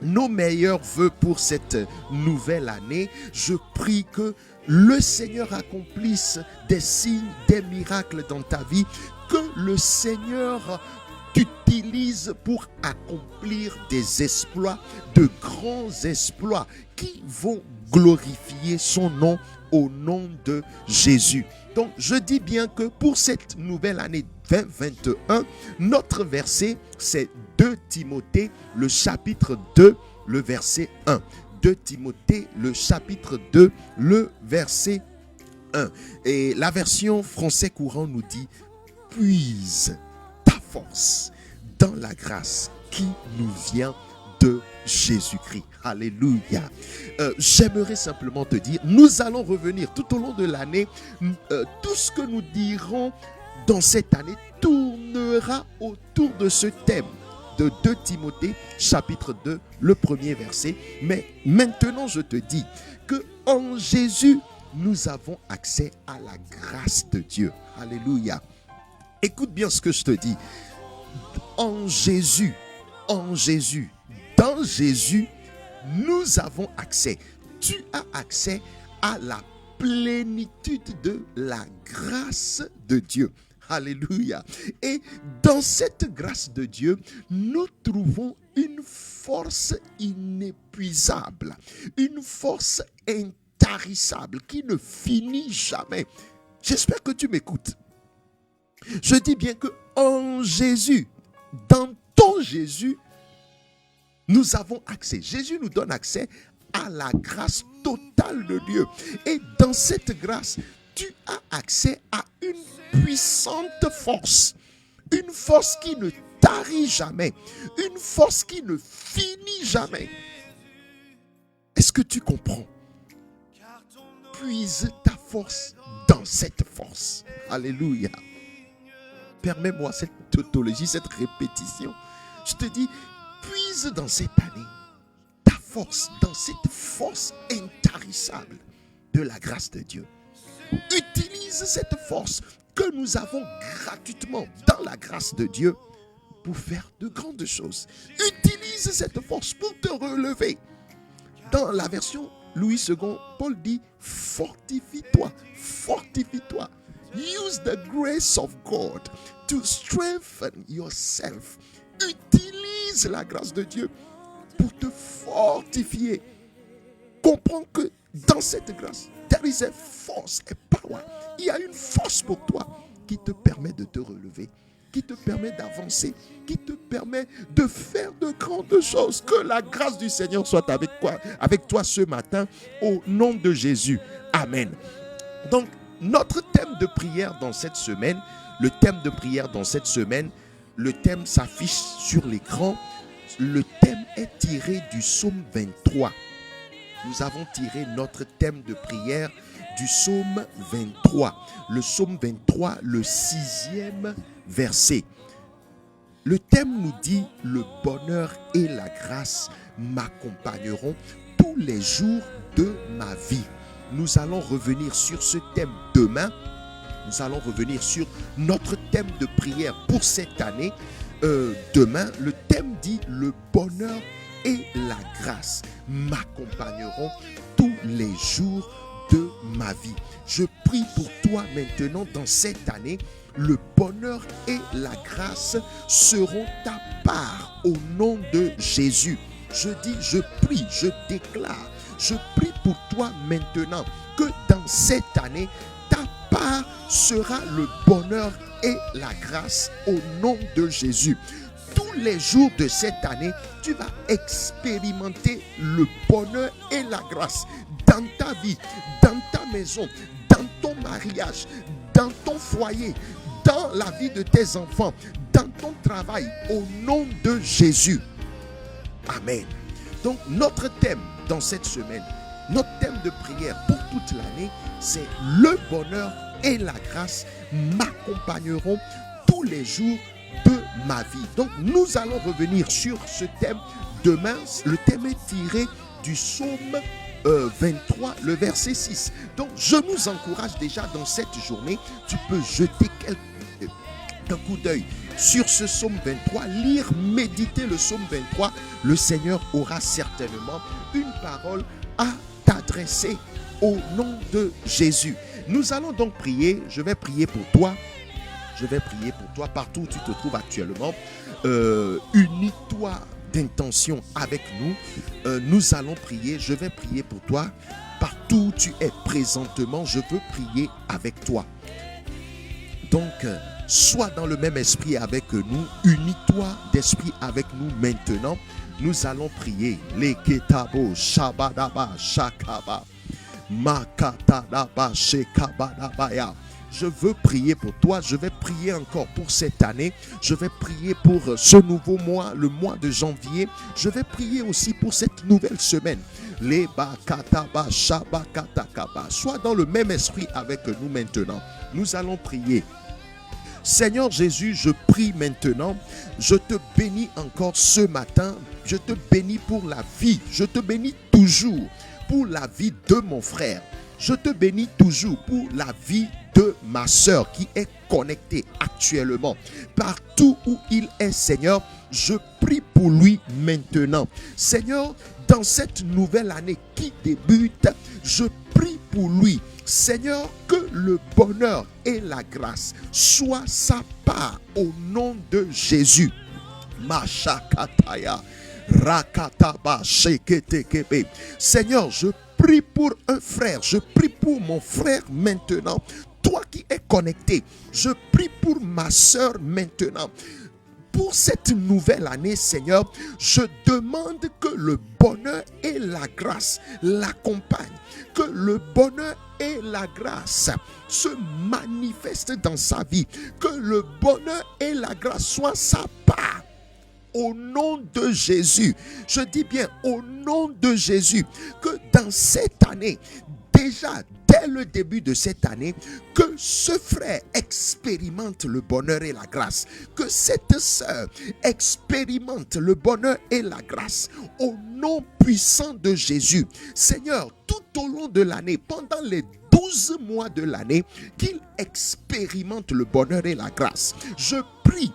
nos meilleurs vœux pour cette nouvelle année, je prie que le Seigneur accomplisse des signes, des miracles dans ta vie, que le Seigneur t'utilise pour accomplir des exploits, de grands exploits qui vont glorifier son nom au nom de Jésus. Donc, je dis bien que pour cette nouvelle année 2021, notre verset, c'est 2 Timothée, le chapitre 2, le verset 1. 2 Timothée, le chapitre 2, le verset 1. Et la version français courant nous dit: puise ta force dans la grâce qui nous vient de Jésus-Christ. Alléluia. J'aimerais simplement te dire, nous allons revenir tout au long de l'année. Tout ce que nous dirons dans cette année tournera autour de ce thème de 2 Timothée chapitre 2, le premier verset. Mais maintenant, je te dis que en Jésus, nous avons accès à la grâce de Dieu. Alléluia. Écoute bien ce que je te dis. En Jésus, dans Jésus, nous avons accès. Tu as accès à la plénitude de la grâce de Dieu. Alléluia. Et dans cette grâce de Dieu, nous trouvons une force inépuisable, une force intarissable qui ne finit jamais. J'espère que tu m'écoutes. Je dis bien que en Jésus, dans ton Jésus, nous avons accès. Jésus nous donne accès à la grâce totale de Dieu. Et dans cette grâce, tu as accès à une puissante force. Une force qui ne tarit jamais. Une force qui ne finit jamais. Est-ce que tu comprends? Puise ta force dans cette force. Alléluia. Permets-moi cette tautologie, cette répétition. Je te dis, puise dans cette année ta force, dans cette force intarissable de la grâce de Dieu. Utilise cette force que nous avons gratuitement dans la grâce de Dieu pour faire de grandes choses. Utilise cette force pour te relever. Dans la version Louis II, Paul dit, fortifie-toi, fortifie-toi. Use the grace of God to strengthen yourself. Utilise la grâce de Dieu pour te fortifier. Comprends que dans cette grâce, there is a force, a power. Il y a une force pour toi qui te permet de te relever, qui te permet d'avancer, qui te permet de faire de grandes choses. Que la grâce du Seigneur soit avec toi ce matin, au nom de Jésus. Amen. Donc, notre thème de prière dans cette semaine, le thème s'affiche sur l'écran. Le thème est tiré du psaume 23. Nous avons tiré notre thème de prière du psaume 23. Le psaume 23, le 6e verset. Le thème nous dit, le bonheur et la grâce m'accompagneront tous les jours de ma vie. Nous allons revenir sur ce thème demain. Nous allons revenir sur notre thème de prière pour cette année. Demain, le thème dit, le bonheur et la grâce m'accompagneront tous les jours de ma vie. Je prie pour toi maintenant dans cette année. Le bonheur et la grâce seront ta part au nom de Jésus. Je dis, je prie, je déclare. Je prie pour toi maintenant que dans cette année, ta part sera le bonheur et la grâce au nom de Jésus. Tous les jours de cette année, tu vas expérimenter le bonheur et la grâce dans ta vie, dans ta maison, dans ton mariage, dans ton foyer, dans la vie de tes enfants, dans ton travail, au nom de Jésus. Amen. Donc, notre thème dans cette semaine, notre thème de prière pour toute l'année, c'est le bonheur et la grâce m'accompagneront tous les jours de ma vie. Donc, nous allons revenir sur ce thème demain. Le thème est tiré du psaume 23, le verset 6. Donc, je nous encourage déjà dans cette journée. Tu peux jeter un coup d'œil sur ce psaume 23, lire, méditer le psaume 23. Le Seigneur aura certainement une parole à t'adresser au nom de Jésus. Nous allons donc prier. Je vais prier pour toi. Je vais prier pour toi partout où tu te trouves actuellement. Unis-toi d'intention avec nous. Nous allons prier. Je vais prier pour toi. Partout où tu es présentement, je veux prier avec toi. Donc, sois dans le même esprit avec nous. Unis-toi d'esprit avec nous maintenant. Nous allons prier. Les ketabo, shabadaba, shakaba. Makatadaba, shekabadabaya. je veux prier pour toi. Je vais prier encore pour cette année. Je vais prier pour ce nouveau mois, le mois de janvier. Je vais prier aussi pour cette nouvelle semaine. Sois dans le même esprit avec nous maintenant. Nous allons prier. Seigneur Jésus, je prie maintenant. Je te bénis encore ce matin. Je te bénis pour la vie. Je te bénis toujours pour la vie de mon frère. Je te bénis toujours pour la vie de ma soeur qui est connectée actuellement. Partout où il est, Seigneur, je prie pour lui maintenant. Seigneur, dans cette nouvelle année qui débute, je prie pour lui. Seigneur, que le bonheur et la grâce soient sa part au nom de Jésus. Mashakataya, rakataba, sheketekebe. Seigneur, je prie pour un frère, je prie pour mon frère maintenant. Toi qui es connecté, je prie pour ma soeur maintenant. Pour cette nouvelle année, Seigneur, je demande que le bonheur et la grâce l'accompagnent. Que le bonheur et la grâce se manifestent dans sa vie. Que le bonheur et la grâce soient sa part. Au nom de Jésus, je dis bien au nom de Jésus, que dans cette année, déjà dès le début de cette année, que ce frère expérimente le bonheur et la grâce, que cette sœur expérimente le bonheur et la grâce, au nom puissant de Jésus. Seigneur, tout au long de l'année, pendant les 12 mois de l'année, qu'il expérimente le bonheur et la grâce. Je prie,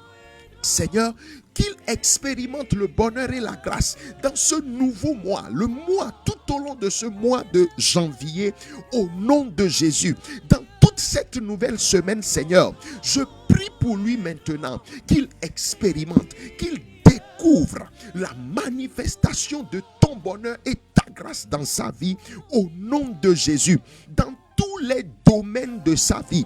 Seigneur, qu'il expérimente le bonheur et la grâce dans ce nouveau mois, le mois, tout au long de ce mois de janvier, au nom de Jésus. Dans toute cette nouvelle semaine, Seigneur, je prie pour lui maintenant, qu'il expérimente, qu'il découvre la manifestation de ton bonheur et ta grâce dans sa vie, au nom de Jésus. Dans tous les domaines de sa vie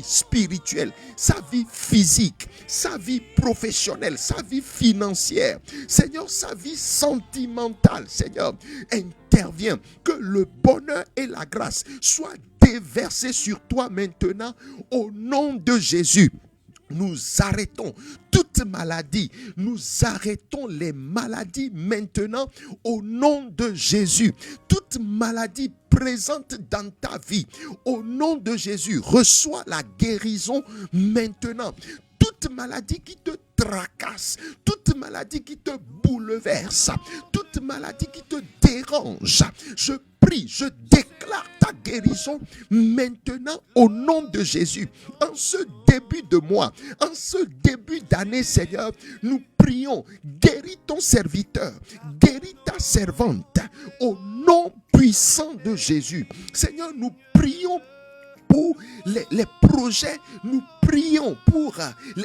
spirituelle, sa vie physique, sa vie professionnelle, sa vie financière, Seigneur, sa vie sentimentale, Seigneur, intervient, que le bonheur et la grâce soient déversés sur toi maintenant, au nom de Jésus. Nous arrêtons toute maladie. Nous arrêtons les maladies maintenant au nom de Jésus. Toute maladie présente dans ta vie, au nom de Jésus, reçois la guérison maintenant. Toute maladie qui te tracasse, toute maladie qui te bouleverse, toute maladie qui te dérange, je prie, je déclare ta guérison maintenant au nom de Jésus. En ce début de mois, en ce début d'année, Seigneur, nous prions, guéris ton serviteur, guéris ta servante au nom puissant de Jésus. Seigneur, nous prions pour les projets, nous prions pour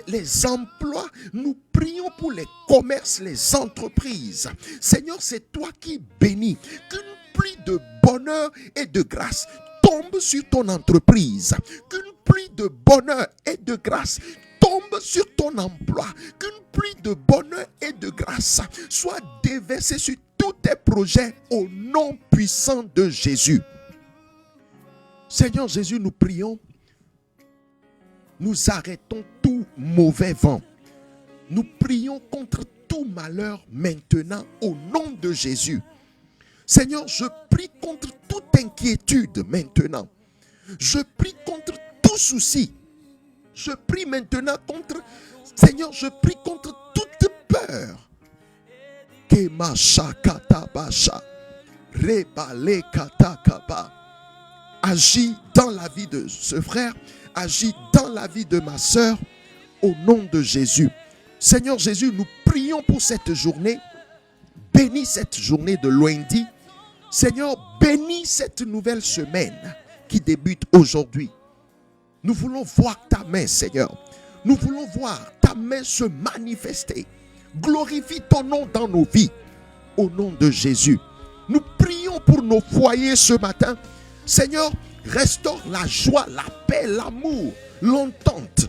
les emplois, nous prions pour les commerces, les entreprises. Seigneur, c'est toi qui bénis. Qu'une pluie de bonheur et de grâce tombe sur ton entreprise. Qu'une pluie de bonheur et de grâce tombe sur ton emploi. Qu'une pluie de bonheur et de grâce soit déversée sur tous tes projets au nom puissant de Jésus. Seigneur Jésus, nous prions, nous arrêtons tout mauvais vent. Nous prions contre tout malheur maintenant au nom de Jésus. Seigneur, je prie contre toute inquiétude maintenant. Je prie contre tout souci. Je prie maintenant contre, Seigneur, je prie contre toute peur. Agis dans la vie de ce frère, agis dans la vie de ma soeur, au nom de Jésus. Seigneur Jésus, nous prions pour cette journée. Bénis cette journée de lundi. Seigneur, bénis cette nouvelle semaine qui débute aujourd'hui. Nous voulons voir ta main, Seigneur. Nous voulons voir ta main se manifester. Glorifie ton nom dans nos vies, au nom de Jésus. Nous prions pour nos foyers ce matin. Seigneur, restaure la joie, la paix, l'amour, l'entente,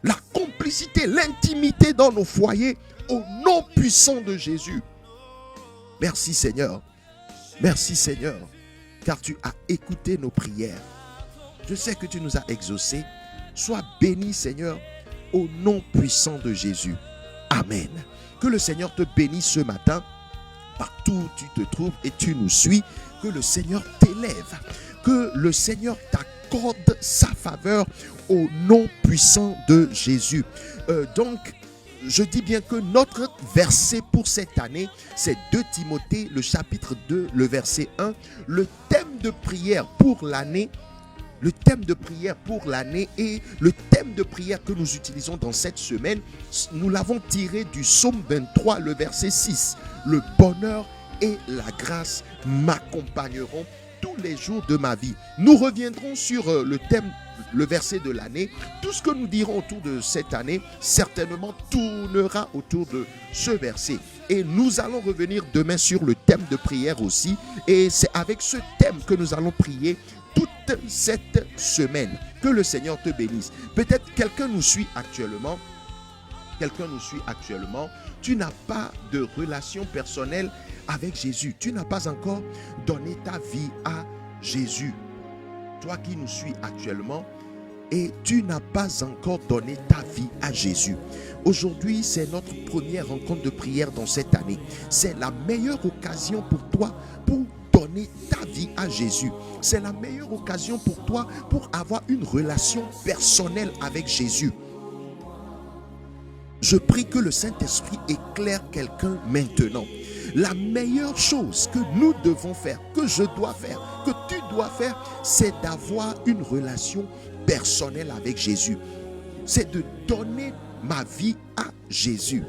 la complicité, l'intimité dans nos foyers, au nom puissant de Jésus. Merci Seigneur. Merci Seigneur, car tu as écouté nos prières. Je sais que tu nous as exaucés. Sois béni, Seigneur, au nom puissant de Jésus. Amen. Que le Seigneur te bénisse ce matin, partout où tu te trouves et tu nous suis. Que le Seigneur t'élève. Que le Seigneur t'accorde sa faveur au nom puissant de Jésus. Donc, je dis bien que notre verset pour cette année, c'est 2 Timothée, le chapitre 2, le verset 1. Le thème de prière pour l'année, et le thème de prière que nous utilisons dans cette semaine, nous l'avons tiré du psaume 23, le verset 6. Le bonheur et la grâce m'accompagneront tous les jours de ma vie. Nous reviendrons sur le thème, le verset de l'année. Tout ce que nous dirons autour de cette année certainement tournera autour de ce verset. Et nous allons revenir demain sur le thème de prière aussi. Et c'est avec ce thème que nous allons prier toute cette semaine. Que le Seigneur te bénisse. Peut-être quelqu'un nous suit actuellement. Tu n'as pas de relation personnelle avec Jésus. Tu n'as pas encore donné ta vie à Jésus. Toi qui nous suis actuellement et tu n'as pas encore donné ta vie à Jésus. Aujourd'hui, c'est notre première rencontre de prière dans cette année. C'est la meilleure occasion pour toi pour donner ta vie à Jésus. C'est la meilleure occasion pour toi pour avoir une relation personnelle avec Jésus. Je prie que le Saint-Esprit éclaire quelqu'un maintenant. La meilleure chose que nous devons faire, que je dois faire, que tu dois faire, c'est d'avoir une relation personnelle avec Jésus. C'est de donner ma vie à Jésus.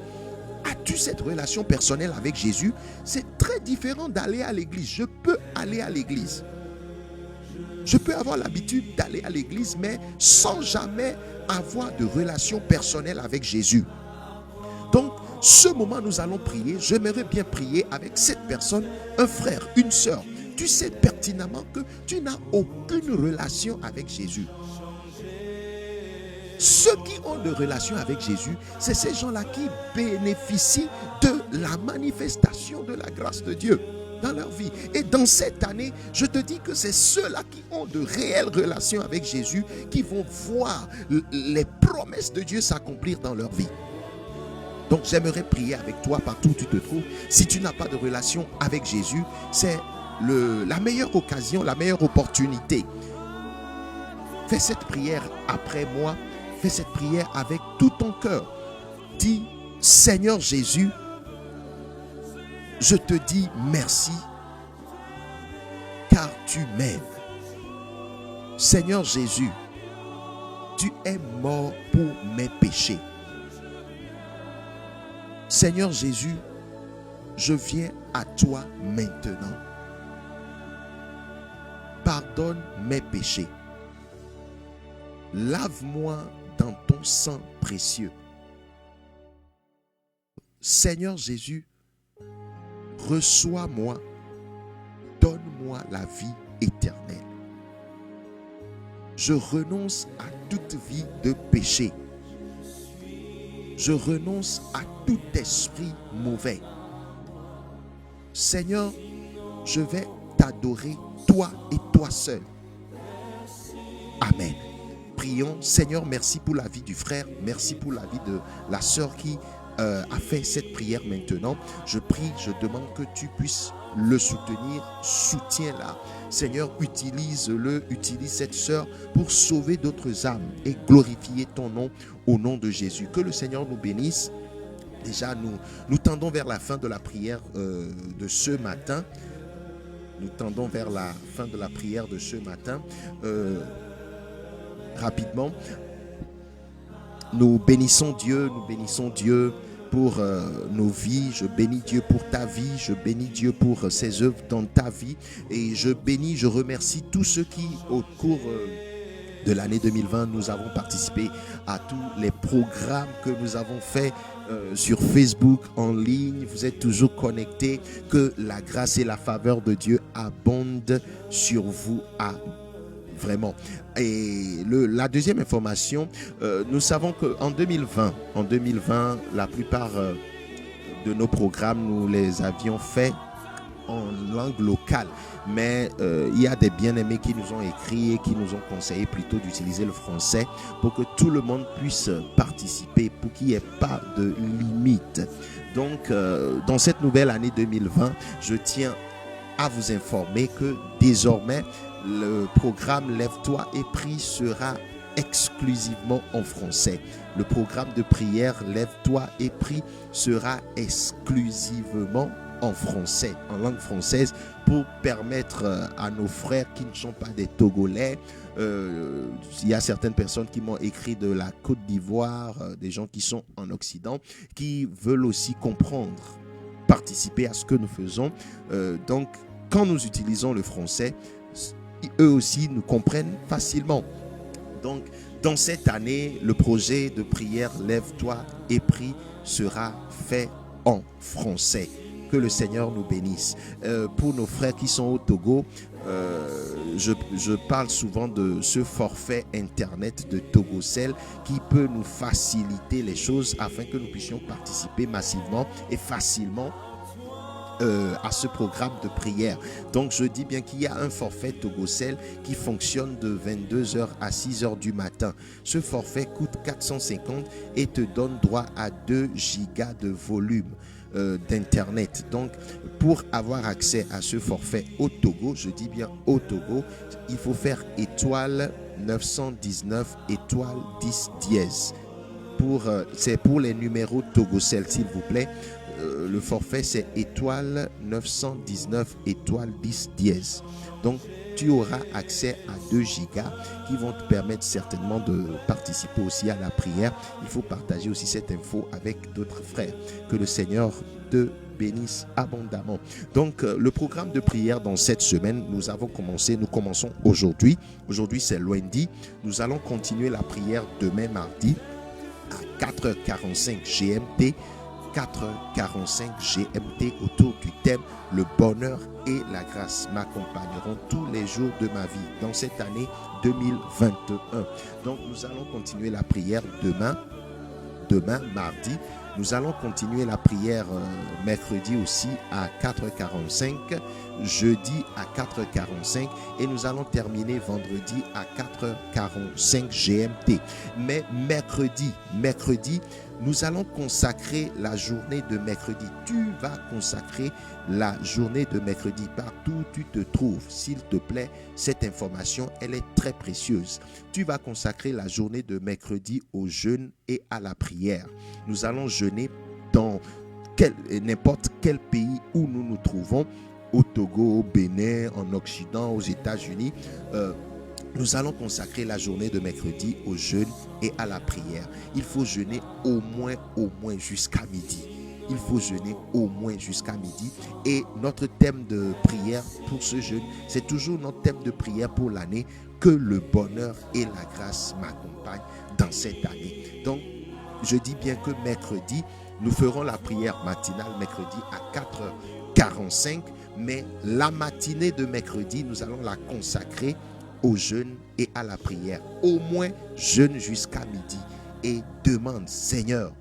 As-tu cette relation personnelle avec Jésus? C'est très différent d'aller à l'église. Je peux aller à l'église. Je peux avoir l'habitude d'aller à l'église, mais sans jamais avoir de relation personnelle avec Jésus. Donc, ce moment, nous allons prier. J'aimerais bien prier avec cette personne, un frère, une sœur. Tu sais pertinemment que tu n'as aucune relation avec Jésus. Ceux qui ont de relation avec Jésus, c'est ces gens-là qui bénéficient de la manifestation de la grâce de Dieu dans leur vie. Et dans cette année, je te dis que c'est ceux-là qui ont de réelles relations avec Jésus qui vont voir les promesses de Dieu s'accomplir dans leur vie. Donc j'aimerais prier avec toi partout où tu te trouves. Si tu n'as pas de relation avec Jésus, c'est la meilleure occasion, la meilleure opportunité. Fais cette prière après moi. Fais cette prière avec tout ton cœur. Dis, Seigneur Jésus, je te dis merci car tu m'aimes. Seigneur Jésus, tu es mort pour mes péchés. Seigneur Jésus, je viens à toi maintenant. Pardonne mes péchés. Lave-moi dans ton sang précieux. Seigneur Jésus, reçois-moi, donne-moi la vie éternelle. Je renonce à toute vie de péché. Je renonce à tout esprit mauvais. Seigneur, je vais t'adorer, toi et toi seul. Amen. Prions. Seigneur, merci pour la vie du frère. Merci pour la vie de la sœur qui a fait cette prière maintenant. Je prie, je demande que tu puisses le soutenir. Soutiens-la. Seigneur, utilise-le, utilise cette sœur pour sauver d'autres âmes et glorifier ton nom au nom de Jésus. Que le Seigneur nous bénisse. Déjà, nous tendons vers la fin de la prière de ce matin. Nous tendons vers la fin de la prière de ce matin. Rapidement, nous bénissons Dieu pour nos vies. Je bénis Dieu pour ta vie, je bénis Dieu pour ses œuvres dans ta vie et je remercie tous ceux qui au cours de l'année 2020 nous avons participé à tous les programmes que nous avons faits sur Facebook, en ligne. Vous êtes toujours connectés. Que la grâce et la faveur de Dieu abondent sur vous vraiment. Et la deuxième information, nous savons qu'en 2020, la plupart de nos programmes, nous les avions faits en langue locale. Mais il y a des bien-aimés qui nous ont écrit et qui nous ont conseillé plutôt d'utiliser le français pour que tout le monde puisse participer, pour qu'il n'y ait pas de limite. Donc, dans cette nouvelle année 2020, je tiens à vous informer que désormais, le programme Lève-toi et prie sera exclusivement en français. Le programme de prière Lève-toi et prie sera exclusivement en français, en langue française, pour permettre à nos frères qui ne sont pas des Togolais. Il y a certaines personnes qui m'ont écrit de la Côte d'Ivoire, des gens qui sont en Occident, qui veulent aussi comprendre, participer à ce que nous faisons. Donc, quand nous utilisons le français, eux aussi nous comprennent facilement. Donc, dans cette année, le projet de prière Lève-toi et prie sera fait en français. Que le Seigneur nous bénisse. Pour nos frères qui sont au Togo, je parle souvent de ce forfait internet de Togocel qui peut nous faciliter les choses afin que nous puissions participer massivement et facilement à ce programme de prière. Donc je dis bien qu'il y a un forfait Togocel qui fonctionne de 22h à 6h du matin. Ce forfait coûte 450 et te donne droit à 2 gigas de volume d'internet. Donc pour avoir accès à ce forfait au Togo, je dis bien au Togo, il faut faire étoile 919 étoile 10 dièse. C'est pour les numéros Togocel, s'il vous plaît. Le forfait c'est étoile 919 étoile 10 dièse. Donc tu auras accès à 2 gigas qui vont te permettre certainement de participer aussi à la prière. Il faut partager aussi cette info avec d'autres frères. Que le Seigneur te bénisse abondamment. Donc le programme de prière dans cette semaine, nous commençons aujourd'hui. Aujourd'hui c'est lundi. Nous allons continuer la prière demain mardi à 4h45 GMT. 4h45 GMT autour du thème le bonheur et la grâce m'accompagneront tous les jours de ma vie dans cette année 2021. Donc nous allons continuer la prière demain mardi. Nous allons continuer la prière mercredi aussi à 4h45, jeudi à 4h45 et nous allons terminer vendredi à 4h45 GMT. Mais mercredi, nous allons consacrer la journée de mercredi. Tu vas consacrer la journée de mercredi partout où tu te trouves. S'il te plaît, cette information, elle est très précieuse. Tu vas consacrer la journée de mercredi au jeûne et à la prière. Nous allons jeûner dans n'importe quel pays où nous nous trouvons, au Togo, au Bénin, en Occident, aux États-Unis. Nous allons consacrer la journée de mercredi au jeûne et à la prière. Il faut jeûner au moins jusqu'à midi. Il faut jeûner au moins jusqu'à midi. Et notre thème de prière pour ce jeûne, c'est toujours notre thème de prière pour l'année, que le bonheur et la grâce m'accompagnent dans cette année. Donc, je dis bien que mercredi, nous ferons la prière matinale mercredi à 4h45, mais la matinée de mercredi, nous allons la consacrer au jeûne et à la prière. Au moins, jeûne jusqu'à midi et demande, Seigneur,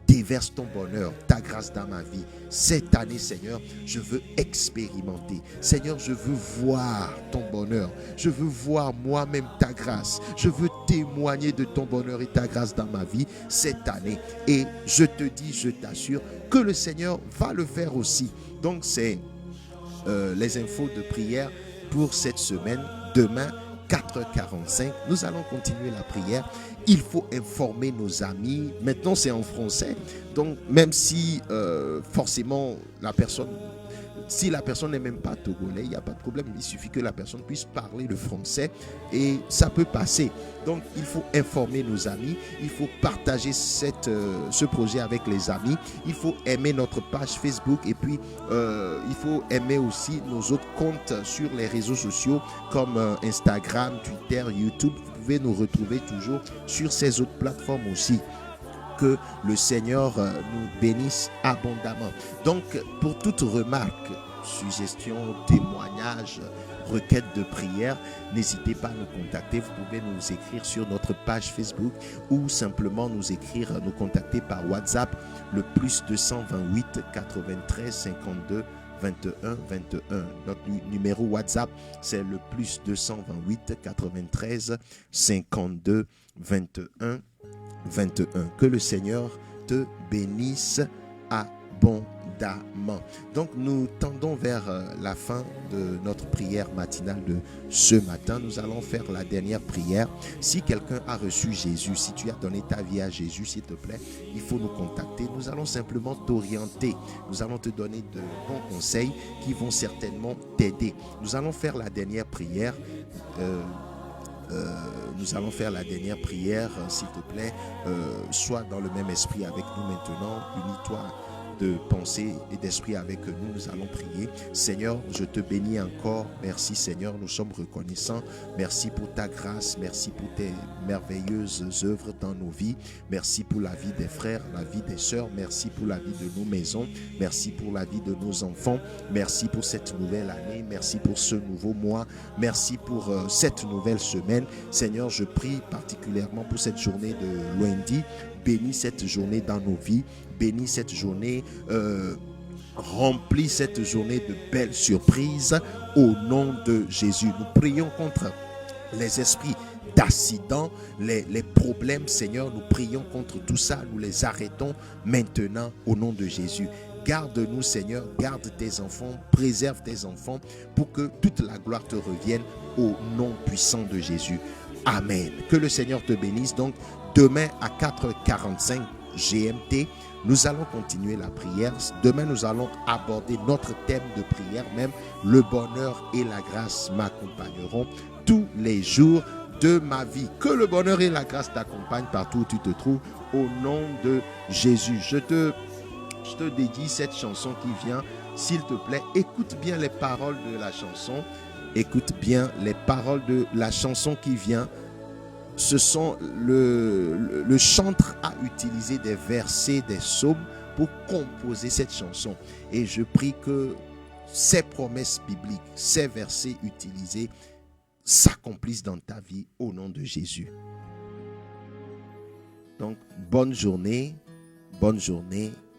déverse ton bonheur, ta grâce dans ma vie. Cette année, Seigneur, je veux expérimenter. Seigneur, je veux voir ton bonheur. Je veux voir moi-même ta grâce. Je veux témoigner de ton bonheur et ta grâce dans ma vie cette année. Et je te dis, je t'assure que le Seigneur va le faire aussi. Donc, c'est les infos de prière pour cette semaine. Demain, 4h45, nous allons continuer la prière. Il faut informer nos amis. Maintenant, c'est en français. Donc, même si forcément si la personne n'est même pas togolais, il n'y a pas de problème. Il suffit que la personne puisse parler le français et ça peut passer. Donc, il faut informer nos amis. Il faut partager ce projet avec les amis. Il faut aimer notre page Facebook et puis il faut aimer aussi nos autres comptes sur les réseaux sociaux comme Instagram, Twitter, YouTube. Vous pouvez nous retrouver toujours sur ces autres plateformes aussi. Que le Seigneur nous bénisse abondamment. Donc, pour toute remarque, suggestion, témoignage, requête de prière, n'hésitez pas à nous contacter. Vous pouvez nous écrire sur notre page Facebook ou simplement nous contacter par WhatsApp, le +228 93 52 21 21. Notre numéro WhatsApp, c'est le plus 228 93 52 21 21. Que le Seigneur te bénisse abondamment. Donc nous tendons vers la fin de notre prière matinale de ce matin. Nous allons faire la dernière prière. Si quelqu'un a reçu Jésus, si tu as donné ta vie à Jésus, s'il te plaît, il faut nous contacter. Nous allons simplement t'orienter. Nous allons te donner de bons conseils qui vont certainement t'aider. Nous allons faire la dernière prière. Nous allons faire la dernière prière, s'il te plaît. Sois dans le même esprit avec nous maintenant. Unis-toi de pensée et d'esprit avec nous. Nous allons prier. Seigneur, je te bénis encore. Merci Seigneur, nous sommes reconnaissants. Merci pour ta grâce. Merci pour tes merveilleuses œuvres dans nos vies. Merci pour la vie des frères, la vie des sœurs. Merci pour la vie de nos maisons. Merci pour la vie de nos enfants. Merci pour cette nouvelle année. Merci pour ce nouveau mois. Merci pour cette nouvelle semaine. Seigneur, je prie particulièrement pour cette journée de lundi. Bénis cette journée dans nos vies. Bénis cette journée. Remplis cette journée de belles surprises au nom de Jésus. Nous prions contre les esprits d'accidents, les problèmes, Seigneur. Nous prions contre tout ça. Nous les arrêtons maintenant au nom de Jésus. Garde-nous, Seigneur. Garde tes enfants. Préserve tes enfants pour que toute la gloire te revienne au nom puissant de Jésus. Amen. Que le Seigneur te bénisse. Donc, demain à 4h45 GMT, nous allons continuer la prière. Demain, nous allons aborder notre thème de prière, même le bonheur et la grâce m'accompagneront tous les jours de ma vie. Que le bonheur et la grâce t'accompagnent partout où tu te trouves au nom de Jésus. Je te dédie cette chanson qui vient. S'il te plaît, écoute bien les paroles de la chanson. Écoute bien les paroles de la chanson qui vient. Ce sont le chantre a utilisé des versets, des psaumes pour composer cette chanson. Et je prie que ces promesses bibliques, ces versets utilisés s'accomplissent dans ta vie au nom de Jésus. Donc, bonne journée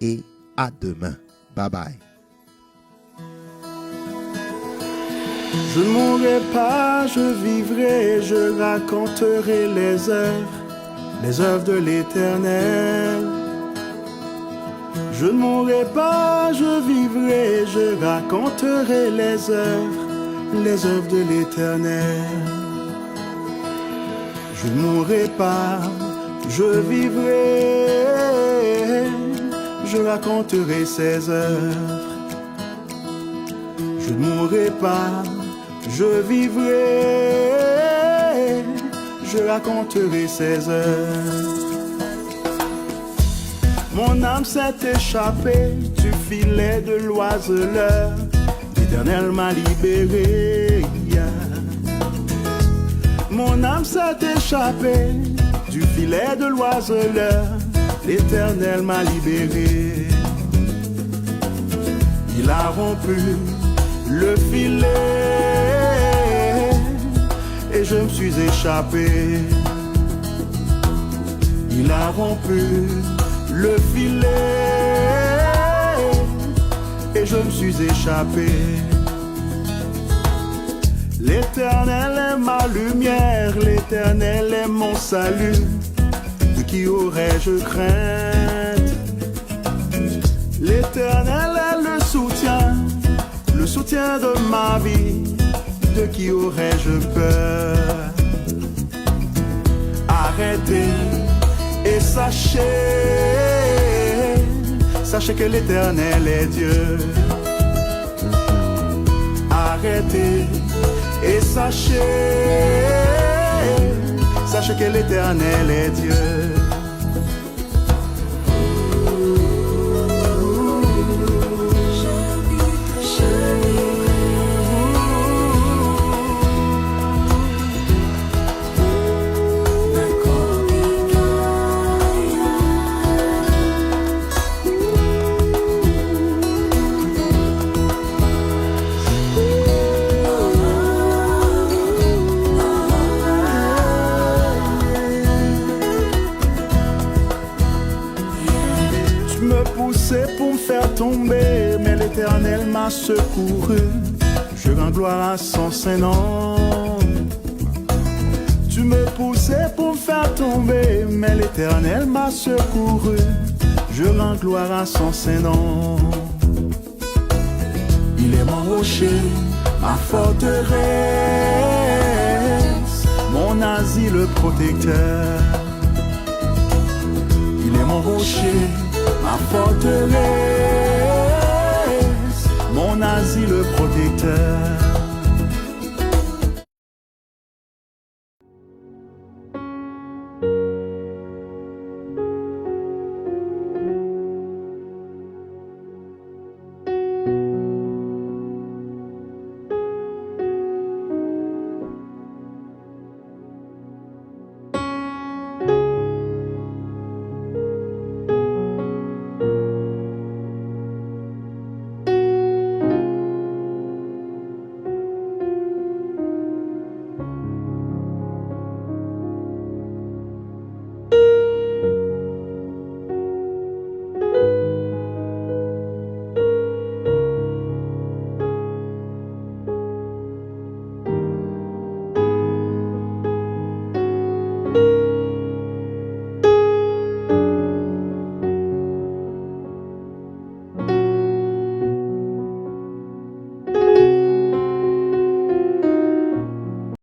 et à demain. Bye bye. Je ne mourrai pas, je vivrai, je raconterai les œuvres de l'Éternel. Je ne mourrai pas, je vivrai, je raconterai les œuvres de l'Éternel. Je ne mourrai pas, je vivrai, je raconterai ses œuvres. Je ne mourrai pas, je vivrai, je raconterai ses œuvres. Mon âme s'est échappée du filet de l'oiseleur. L'Éternel m'a libéré. Mon âme s'est échappée du filet de l'oiseleur. L'Éternel m'a libéré. Il a rompu le filet et je me suis échappé. Il a rompu le filet et je me suis échappé. L'Éternel est ma lumière, l'Éternel est mon salut. De qui aurais-je crainte? L'Éternel est le soutien de ma vie. De qui aurais-je peur? Arrêtez et sachez que l'Éternel est Dieu. Arrêtez et sachez que l'Éternel est Dieu. Tu me poussais pour me faire tomber, mais l'Éternel m'a secouru. Je rends gloire à son Saint-Nom. Tu me poussais pour me faire tomber, mais l'Éternel m'a secouru. Je rends gloire à son Saint-Nom. Il est mon rocher, ma forteresse, mon asile protecteur. Il est mon rocher, ma forteresse, mon asile protecteur.